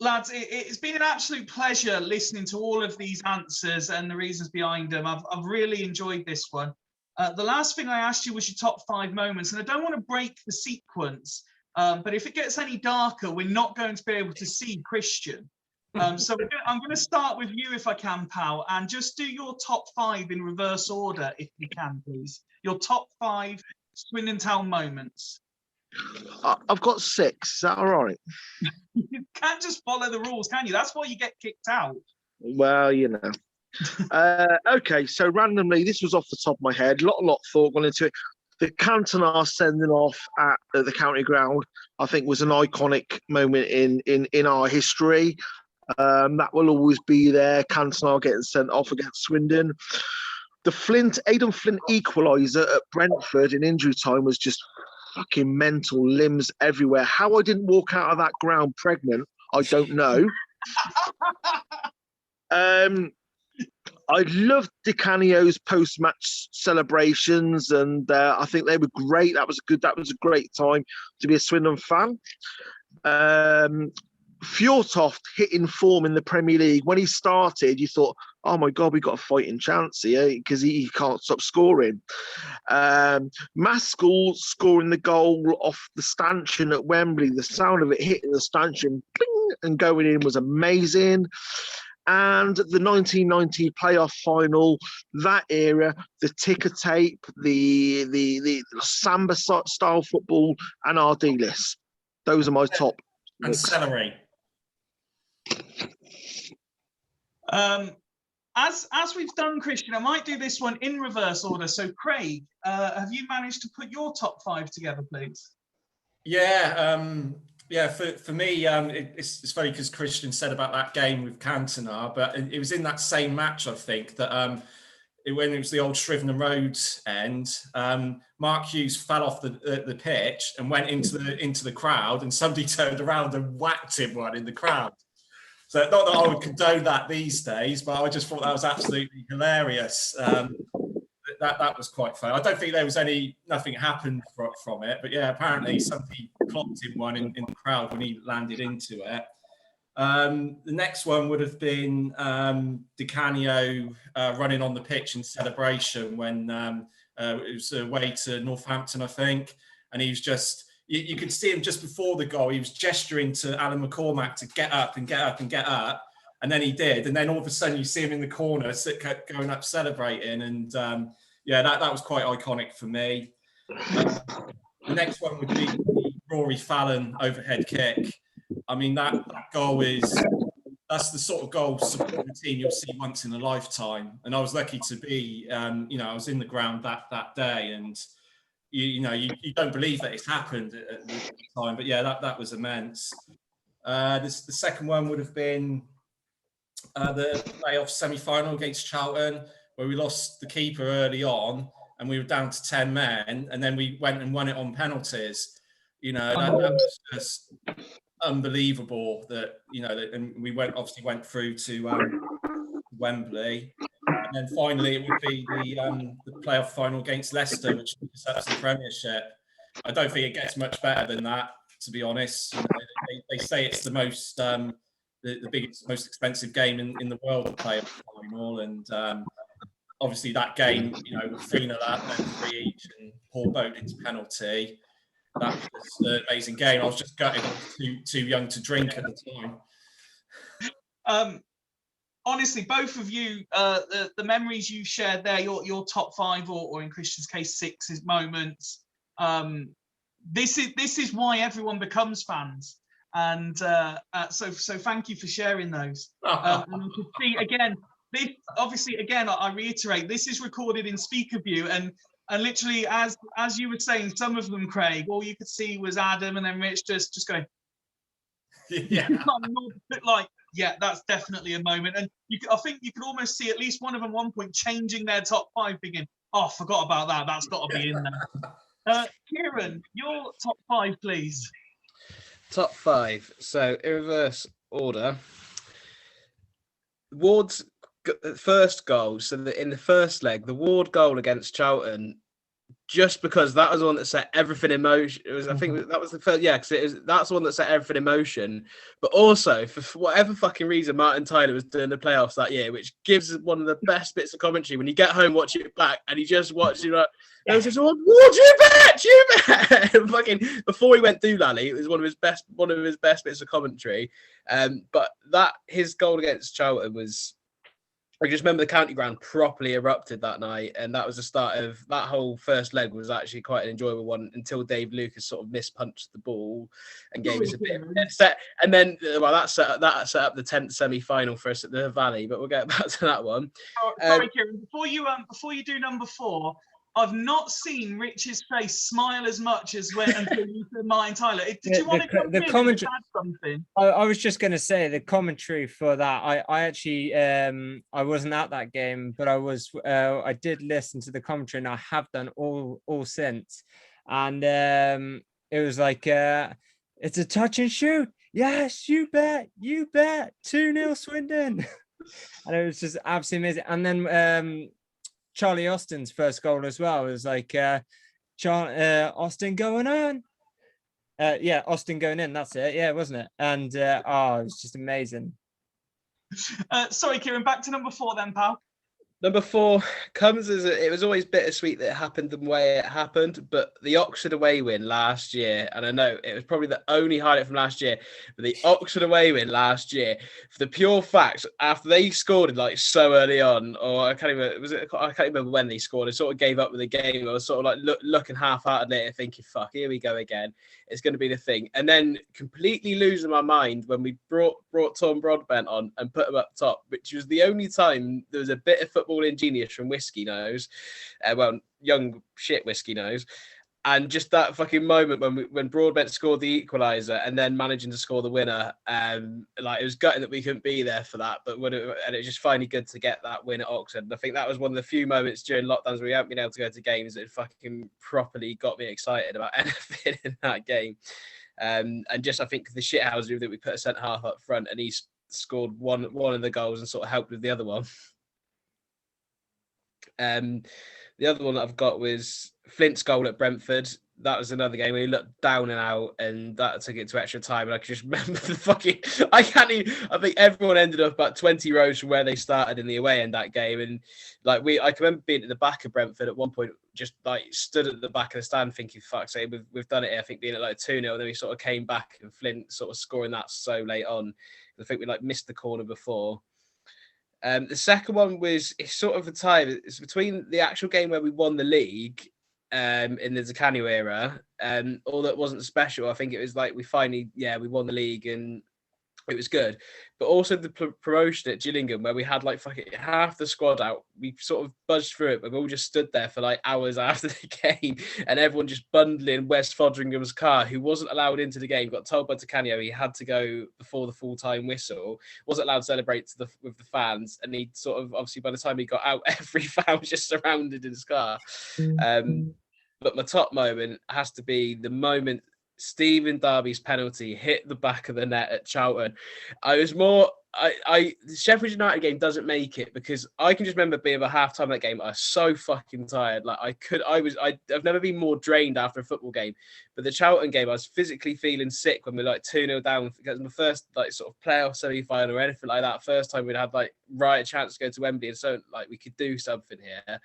[SPEAKER 1] Lads, it's been an absolute pleasure listening to all of these answers and the reasons behind them. I've really enjoyed this one. The last thing I asked you was your top 5 moments, and I don't want to break the sequence, but if it gets any darker, we're not going to be able to see Christian. So I'm going to start with you if I can, pal, and just do your top 5 in reverse order, if you can, please. Your top 5 Swindon Town moments.
[SPEAKER 5] I've got 6. Is that all right?
[SPEAKER 1] You can't just follow the rules, can you? That's why you get kicked out.
[SPEAKER 5] Well, Okay, so randomly, this was off the top of my head. A lot of thought gone into it. The Cantona sending off at the county ground, I think, was an iconic moment in our history. That will always be there. Cantona getting sent off against Swindon. The Aidan Flint equaliser at Brentford in injury time was just fucking mental, limbs everywhere. How I didn't walk out of that ground pregnant, I don't know. I loved Di Canio's post-match celebrations, and I think they were great. That was a great time to be a Swindon fan. Fjortoft hitting form in the Premier League. When he started, you thought, oh my God, we've got a fighting chance here because he can't stop scoring. Maskell scoring the goal off the stanchion at Wembley. The sound of it hitting the stanchion bling, and going in was amazing. And the 1990 playoff final, that era, the ticker tape, the Samba style football, and our D list. Those are my top.
[SPEAKER 6] And celery.
[SPEAKER 1] As we've done, Christian, I might do this one in reverse order. So, Craig, have you managed to put your top 5 together, please?
[SPEAKER 6] Yeah, for me, it's funny because Christian said about that game with Cantona, but it was in that same match, I think, that when it was the old Shrivenham Road end, Mark Hughes fell off the pitch and went into the crowd, and somebody turned around and whacked him one in the crowd. So not that I would condone that these days, but I just thought that was absolutely hilarious. That was quite fun. I don't think there was nothing happened from it, but yeah, apparently somebody clocked him one in the crowd when he landed into it. The next one would have been Di Canio running on the pitch in celebration when it was away to Northampton, I think, and he was just. You could see him just before the goal. He was gesturing to Alan McCormack to get up and get up and get up. And then he did. And then all of a sudden you see him in the corner going up celebrating. And that was quite iconic for me. The next one would be the Rory Fallon overhead kick. I mean, that goal that's the sort of goal support routine you'll see once in a lifetime. And I was lucky to be, I was in the ground that day, and you don't believe that it's happened at the time, but yeah, that was immense. The second one would have been the playoff semi-final against Charlton, where we lost the keeper early on, and we were down to 10 men, and then we went and won it on penalties. That was just unbelievable. And we went through to Wembley. And then finally, it would be the playoff final against Leicester, which was up to the Premiership. I don't think it gets much better than that, to be honest. They say it's the most, the biggest, most expensive game in the world, the playoff final. And obviously that game, 3-0 up, then 3 each, and Paul Bowden's penalty. That was an amazing game. I was just gutted. I was too young to drink at the time.
[SPEAKER 1] Honestly, both of you, the memories you shared there, your top 5 or in Christian's case 6 moments. This is why everyone becomes fans, and so thank you for sharing those. And you can see again, this obviously again I reiterate, this is recorded in speaker view, and literally as you were saying, some of them, Craig, all you could see was Adam and then Rich just going.
[SPEAKER 6] Yeah.
[SPEAKER 1] Like, yeah, that's definitely a moment. And I think you could almost see at least one of them at one point changing their top 5, thinking, oh, forgot about that. That's got to be in there. Kieran, your top 5, please.
[SPEAKER 3] Top 5. So, in reverse order. Ward's first goal. So, in the first leg, the Ward goal against Charlton, just because that was the one that set everything in motion. It was, I think that was the first, because that's the one that set everything in motion. But also, for whatever fucking reason, Martin Tyler was doing the playoffs that year, which gives one of the best bits of commentary when you get home, watch it back, and you just watch it. It was just, Ward, you bet! Fucking before he went doolally, it was one of his best bits of commentary. But his goal against Charlton was. I just remember the county ground properly erupted that night, and that was the start of that whole first leg. Was actually quite an enjoyable one until Dave Lucas sort of mispunched the ball and gave us a bit of a set. And then that set up the 10th semi-final for us at the Valley. But we'll get back to that one.
[SPEAKER 1] Sorry, Kieran. Before you do number 4, I've not seen Rich's face smile as much as until you said Martin Tyler. Did you want to come in and add something?
[SPEAKER 4] I was just going to say the commentary for that. I actually I wasn't at that game, but I did listen to the commentary, and I have done all since. And it was like it's a touch and shoot. Yes, you bet. 2-0 Swindon. And it was just absolutely amazing. And then Charlie Austin's first goal as well. It was like Austin going on. Austin going in. That's it. Yeah, wasn't it? And it was just amazing.
[SPEAKER 1] Sorry, Kieran. Back to number 4 then, pal.
[SPEAKER 3] Number 4 comes as it was always bittersweet that it happened the way it happened, but the Oxford away win last year, and I know it was probably the only highlight from last year, but the Oxford away win last year, for the pure fact, after they scored like so early on, or I can't remember when they scored, I sort of gave up with the game. I was sort of like looking half-heartedly at it, thinking, fuck, here we go again. It's going to be the thing. And then completely losing my mind when we brought Tom Broadbent on and put him up top, which was the only time there was a bit of footballing genius from Whiskey Nose, young shit Whiskey Nose, and just that fucking moment when Broadbent scored the equaliser and then managing to score the winner, it was gutting that we couldn't be there for that, but it was just finally good to get that win at Oxford. And I think that was one of the few moments during lockdowns where we haven't been able to go to games that fucking properly got me excited about anything in that game. And just I think the shithousery that we put a centre half up front, and he scored one of the goals and sort of helped with the other one. The other one that I've got was Flint's goal at Brentford. that was another game where he looked down and out, and that took it to extra time. And I can just remember the fucking. I think everyone ended up about 20 rows from where they started in the away end that game, and like I can remember being at the back of Brentford at one point, just like stood at the back of the stand thinking, "Fuck's sake, we've done it here." I think being at like 2-0, and then we sort of came back, and Flint sort of scoring that so late on. I think we like missed the corner before. The second one was it's sort of a tie. It's between the actual game where we won the league in the Di Canio era, all that wasn't special. I think it was like we won the league and it was good. But also the promotion at Gillingham where we had like fucking half the squad out. We sort of buzzed through it, but we all just stood there for like hours after the game, and everyone just bundling Wes Fotheringham's car, who wasn't allowed into the game, got told by Di Canio he had to go before the full-time whistle, wasn't allowed to celebrate with the fans, and he sort of, obviously by the time he got out, every fan was just surrounded in his car. But my top moment has to be the moment Stephen Darby's penalty hit the back of the net at Charlton. The Sheffield United game doesn't make it because I can just remember being about half-time that game. I was so fucking tired. Like I've never been more drained after a football game. But the Charlton game, I was physically feeling sick when we were like 2-0 down. Because my first like sort of playoff semi-final or anything like that. First time we'd had like a chance to go to Wembley, and so like we could do something here.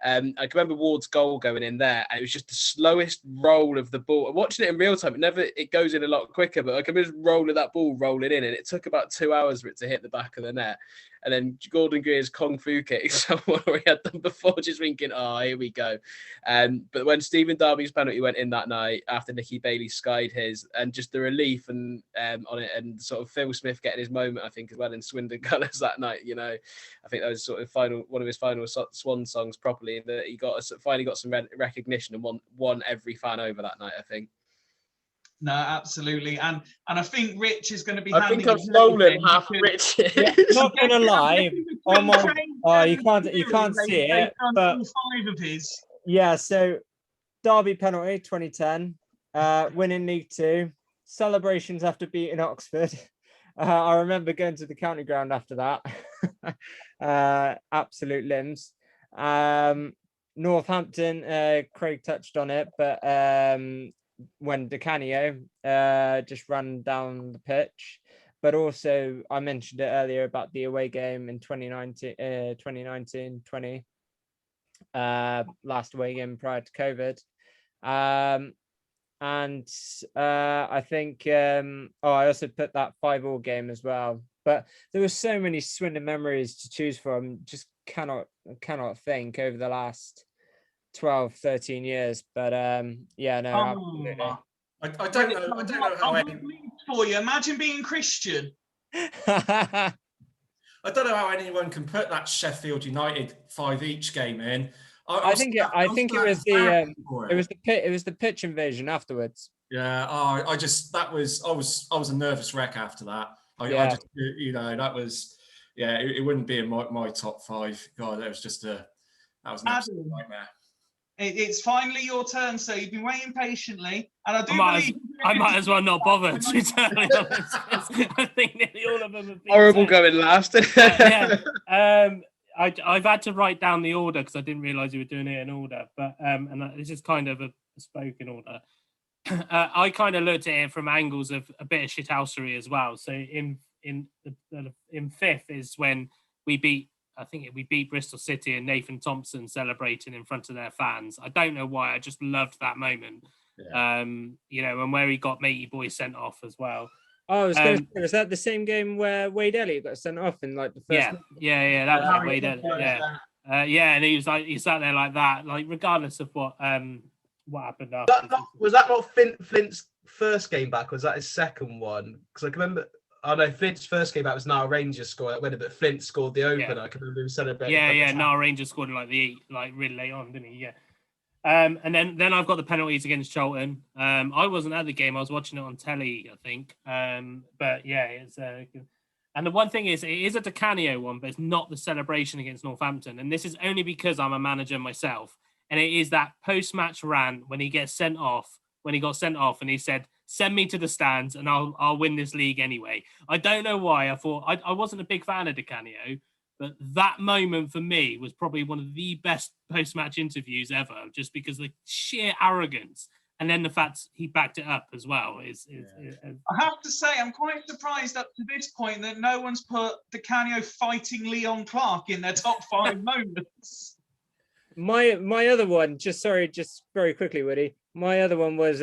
[SPEAKER 3] I can remember Ward's goal going in there, and it was just the slowest roll of the ball. Watching it in real time, it goes in a lot quicker, but I can just roll that ball rolling in, and it took about 2 hours for it to hit the back of the net. And then Gordon Greer's Kung Fu kick, someone we had done before, just thinking, oh, here we go. But when Stephen Darby's penalty went in that night after Nicky Bailey skied his, and just the relief and on it, and sort of Phil Smith getting his moment, I think, as well in Swindon colours that night. You know, I think that was sort of one of his final swan songs properly. That he finally got some recognition and won every fan over that night, I think.
[SPEAKER 1] No, absolutely, and I think Rich is going to be.
[SPEAKER 3] I think I've stolen half Rich.
[SPEAKER 4] Not gonna lie, you can't see it, but
[SPEAKER 1] 5 of his.
[SPEAKER 4] Yeah, so Derby penalty 2010, winning League Two, celebrations after beating Oxford. I remember going to the county ground after that. Absolute limbs. Northampton, Craig touched on it, but when Di Canio just ran down the pitch. But also, I mentioned it earlier about the away game in 2019-20, last away game prior to COVID. And I think, I also put that 5-5 game as well. But there were so many Swindon memories to choose from, just cannot think over the last 12, 13 years. But yeah, no, absolutely.
[SPEAKER 6] I don't know how
[SPEAKER 1] for you. Imagine being Christian.
[SPEAKER 6] I don't know how anyone can put that Sheffield United 5 each game in.
[SPEAKER 4] I think it was the pitch invasion afterwards.
[SPEAKER 6] Yeah, I was a nervous wreck after that. It wouldn't be in my top 5. God, that was an absolute nightmare.
[SPEAKER 1] It's finally your turn, so you've been waiting patiently, and I
[SPEAKER 2] might as well not bother. To be totally honest. I think nearly all of them have been
[SPEAKER 3] horrible going last.
[SPEAKER 2] I've had to write down the order because I didn't realise you were doing it in order, but and this is kind of a spoken order. I kind of looked at it from angles of a bit of shithousery as well. So in 5th is when we beat Bristol City and Nathan Thompson celebrating in front of their fans. I don't know why. I just loved that moment. Yeah. And where he got Matey Boy sent off as well.
[SPEAKER 4] Oh, was that the same game where Wade Elliott got sent off in like the first?
[SPEAKER 2] Yeah, that was Wade Elliott. Yeah, and he sat there like that, like regardless of what happened after.
[SPEAKER 3] Was that not Flint's first game back? Or was that his second one? Because I can remember. Oh no, Flint's first game back was Nile Rangers score that winner, but Flint scored the opener. I can remember him celebrating.
[SPEAKER 2] Yeah, Nile Rangers scored really late on, didn't he? Yeah. And then I've got the penalties against Charlton. I wasn't at the game; I was watching it on telly, I think. But yeah, it's and the one thing is, it is a Di Canio one, but it's not the celebration against Northampton. And this is only because I'm a manager myself, and it is that post-match rant when he got sent off, and he said, "Send me to the stands, and I'll win this league anyway." I don't know why. I thought I wasn't a big fan of Di Canio. But that moment for me was probably one of the best post-match interviews ever, just because of the sheer arrogance and then the fact he backed it up as well is
[SPEAKER 1] I have to say, I'm quite surprised up to this point that no one's put Di Canio fighting Leon Clark in their top 5 moments.
[SPEAKER 4] My other one, just very quickly, Woody. My other one was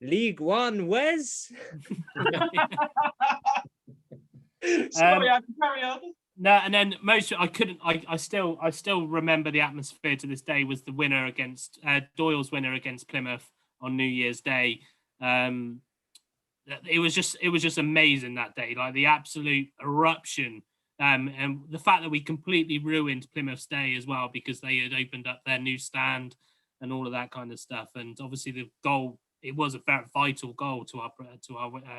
[SPEAKER 4] League One Wes.
[SPEAKER 1] Sorry, I can carry on.
[SPEAKER 2] No, and then I still remember the atmosphere to this day was the winner against Doyle's winner against Plymouth on New Year's Day. It was just amazing that day, like the absolute eruption, and the fact that we completely ruined Plymouth's day as well because they had opened up their new stand and all of that kind of stuff. And obviously the goal, it was a very vital goal to our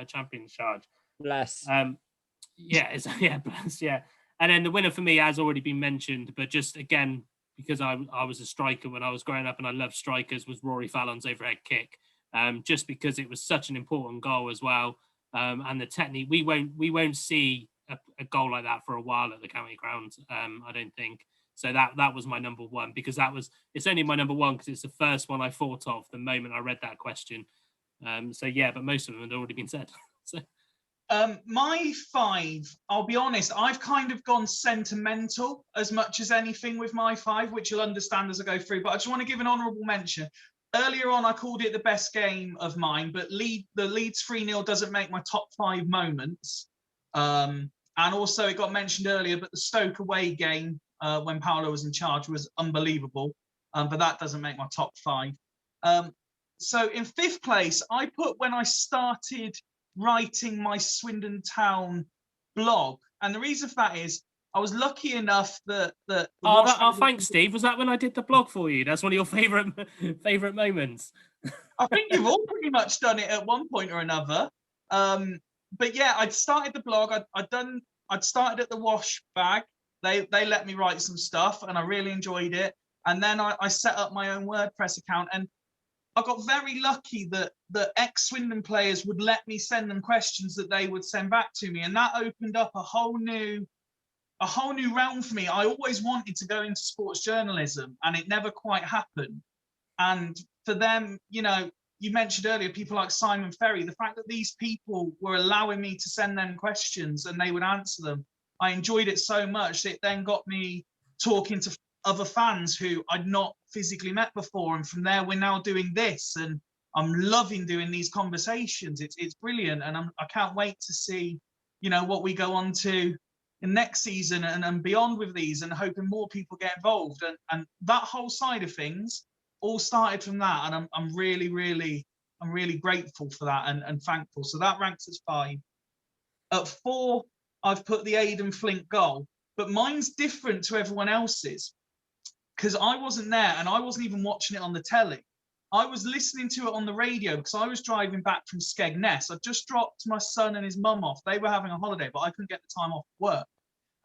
[SPEAKER 2] champion charge.
[SPEAKER 4] Bless.
[SPEAKER 2] Bless. Yeah. And then the winner for me has already been mentioned, but just again, because I was a striker when I was growing up and I loved strikers, was Rory Fallon's overhead kick. Just because it was such an important goal as well. And the technique, we won't see a goal like that for a while at the county ground, I don't think. So that was my number one, because it's only my number one because it's the first one I thought of the moment I read that question. But most of them had already been said. So.
[SPEAKER 1] My 5, I'll be honest, I've kind of gone sentimental as much as anything with my 5, which you'll understand as I go through, but I just want to give an honourable mention. Earlier on, I called it the best game of mine, but the Leeds 3-0 doesn't make my top 5 moments. And also it got mentioned earlier, but the Stoke away game when Paolo was in charge was unbelievable, but that doesn't make my top 5. So in 5th place, I put when I started writing my Swindon Town blog, and the reason for that is I was lucky enough that
[SPEAKER 2] thanks, Steve. Was that when I did the blog for you? That's one of your favorite moments.
[SPEAKER 1] I think you've all pretty much done it at one point or another. But yeah, I'd started the blog. I'd started at the Wash Bag. They let me write some stuff, and I really enjoyed it. And then I set up my own WordPress account, and I got very lucky that the ex-Swindon players would let me send them questions that they would send back to me. And that opened up a whole new realm for me. I always wanted to go into sports journalism, and it never quite happened. And for them, you mentioned earlier, people like Simon Ferry, the fact that these people were allowing me to send them questions and they would answer them, I enjoyed it so much. It then got me talking to other fans who I'd not physically met before, and from there we're now doing this, and I'm loving doing these conversations. It's brilliant, and I can't wait to see what we go on to in next season and beyond with these, and hoping more people get involved, and that whole side of things all started from that, and I'm really grateful for that and thankful. So that ranks as 5. At 4, I've put the Aidan Flint goal, but mine's different to everyone else's, because I wasn't there and I wasn't even watching it on the telly. I was listening to it on the radio because I was driving back from Skegness. I just dropped my son and his mum off. They were having a holiday, but I couldn't get the time off work.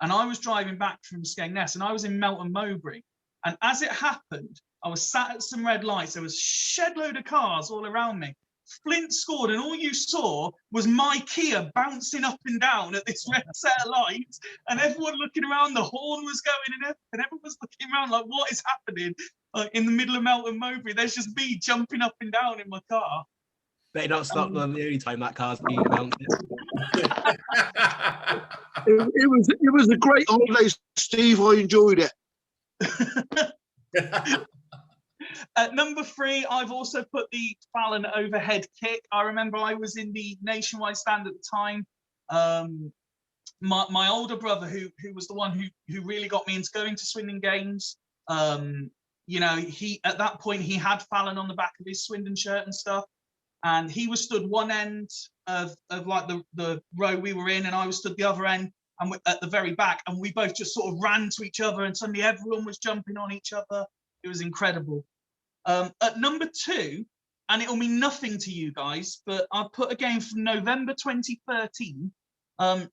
[SPEAKER 1] And I was driving back from Skegness, and I was in Melton Mowbray. And as it happened, I was sat at some red lights. There was a shed load of cars all around me. Flint scored, and all you saw was my Kia bouncing up and down at this red set of lights, and everyone looking around. The horn was going, and everyone was looking around like, what is happening? In the middle of Melton Mowbray, there's just me jumping up and down in my car.
[SPEAKER 7] Better not stop them the only time that car's being mounted.
[SPEAKER 5] It was a great holiday, Steve. I enjoyed it.
[SPEAKER 1] At number 3, I've also put the Fallon overhead kick. I remember I was in the nationwide stand at the time. My older brother, who was the one who really got me into going to Swindon games. He at that point he had Fallon on the back of his Swindon shirt and stuff, and he was stood one end of like the row we were in, and I was stood the other end, and at the very back, and we both just sort of ran to each other, and suddenly everyone was jumping on each other. It was incredible. At number 2, and it'll mean nothing to you guys, but I've put a game from November 2013.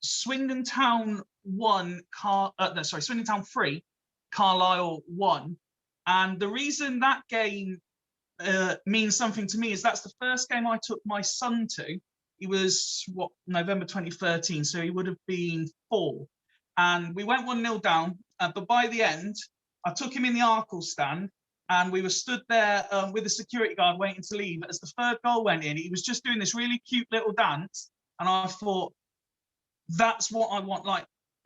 [SPEAKER 1] Swindon Town 1, Swindon Town 3, Carlisle 1. And the reason that game means something to me is that's the first game I took my son to. He was, November 2013, so he would have been 4. And we went 1-0 down, but by the end, I took him in the Arkle stand, and we were stood there with the security guard waiting to leave. As the third goal went in, he was just doing this really cute little dance, and I thought, that's what I want.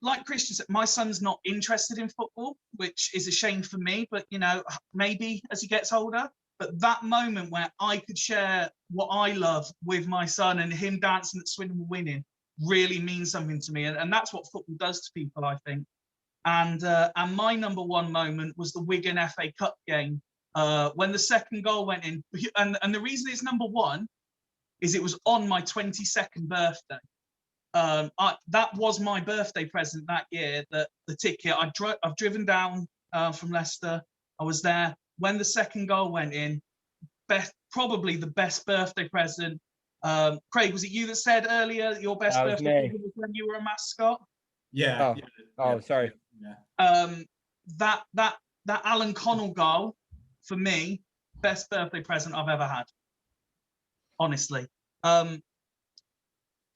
[SPEAKER 1] Like Christian said, my son's not interested in football, which is a shame for me, but you know, maybe as he gets older. But that moment where I could share what I love with my son and him dancing at Swindon winning really means something to me. And that's what football does to people, I think. And my number one moment was the Wigan FA Cup game when the second goal went in. And the reason it's number one is it was on my 22nd birthday. That was my birthday present that year. The ticket. I've driven down from Leicester. I was there when the second goal went in. Probably the best birthday present. Craig, was it you that said earlier your best birthday present was when you were a mascot?
[SPEAKER 6] Yeah.
[SPEAKER 4] Sorry.
[SPEAKER 6] Yeah.
[SPEAKER 1] That Alan Connell goal for me, best birthday present I've ever had. Honestly.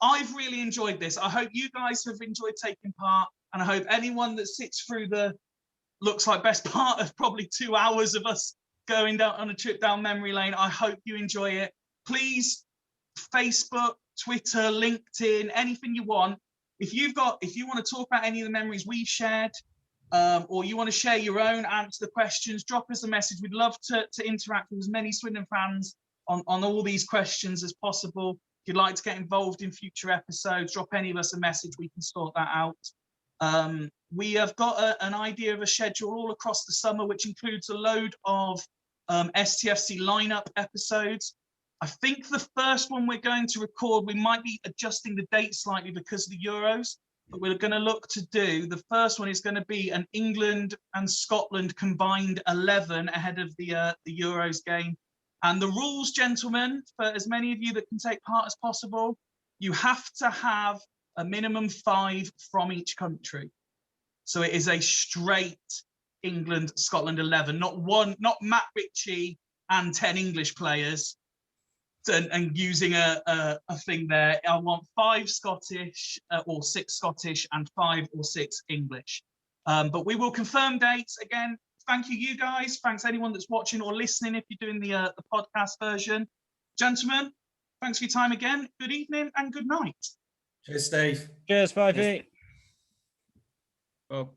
[SPEAKER 1] I've really enjoyed this. I hope you guys have enjoyed taking part, and I hope anyone that sits through the looks like best part of probably 2 hours of us going down on a trip down memory lane. I hope you enjoy it. Please, Facebook, Twitter, LinkedIn, anything you want. If you want to talk about any of the memories we've shared, or you want to share your own, answer the questions, drop us a message. We'd love to interact with as many Swindon fans on all these questions as possible. If you'd like to get involved in future episodes, drop any of us a message. We can sort that out. We have got an idea of a schedule all across the summer, which includes a load of STFC lineup episodes. I think the first one we're going to record, we might be adjusting the date slightly because of the Euros, but we're going to look to do, the first one is going to be an England and Scotland combined 11 ahead of the Euros game. And the rules, gentlemen, for as many of you that can take part as possible, you have to have a minimum 5 from each country. So it is a straight England, Scotland 11, not Matt Ritchie and 10 English players and using a thing there. I want 5 Scottish or 6 Scottish and 5 or 6 English. But we will confirm dates again. Thank you guys. Thanks anyone that's watching or listening if you're doing the podcast version. Gentlemen, thanks for your time again. Good evening and good night.
[SPEAKER 6] Cheers, Steve.
[SPEAKER 4] Cheers, 5
[SPEAKER 7] Well,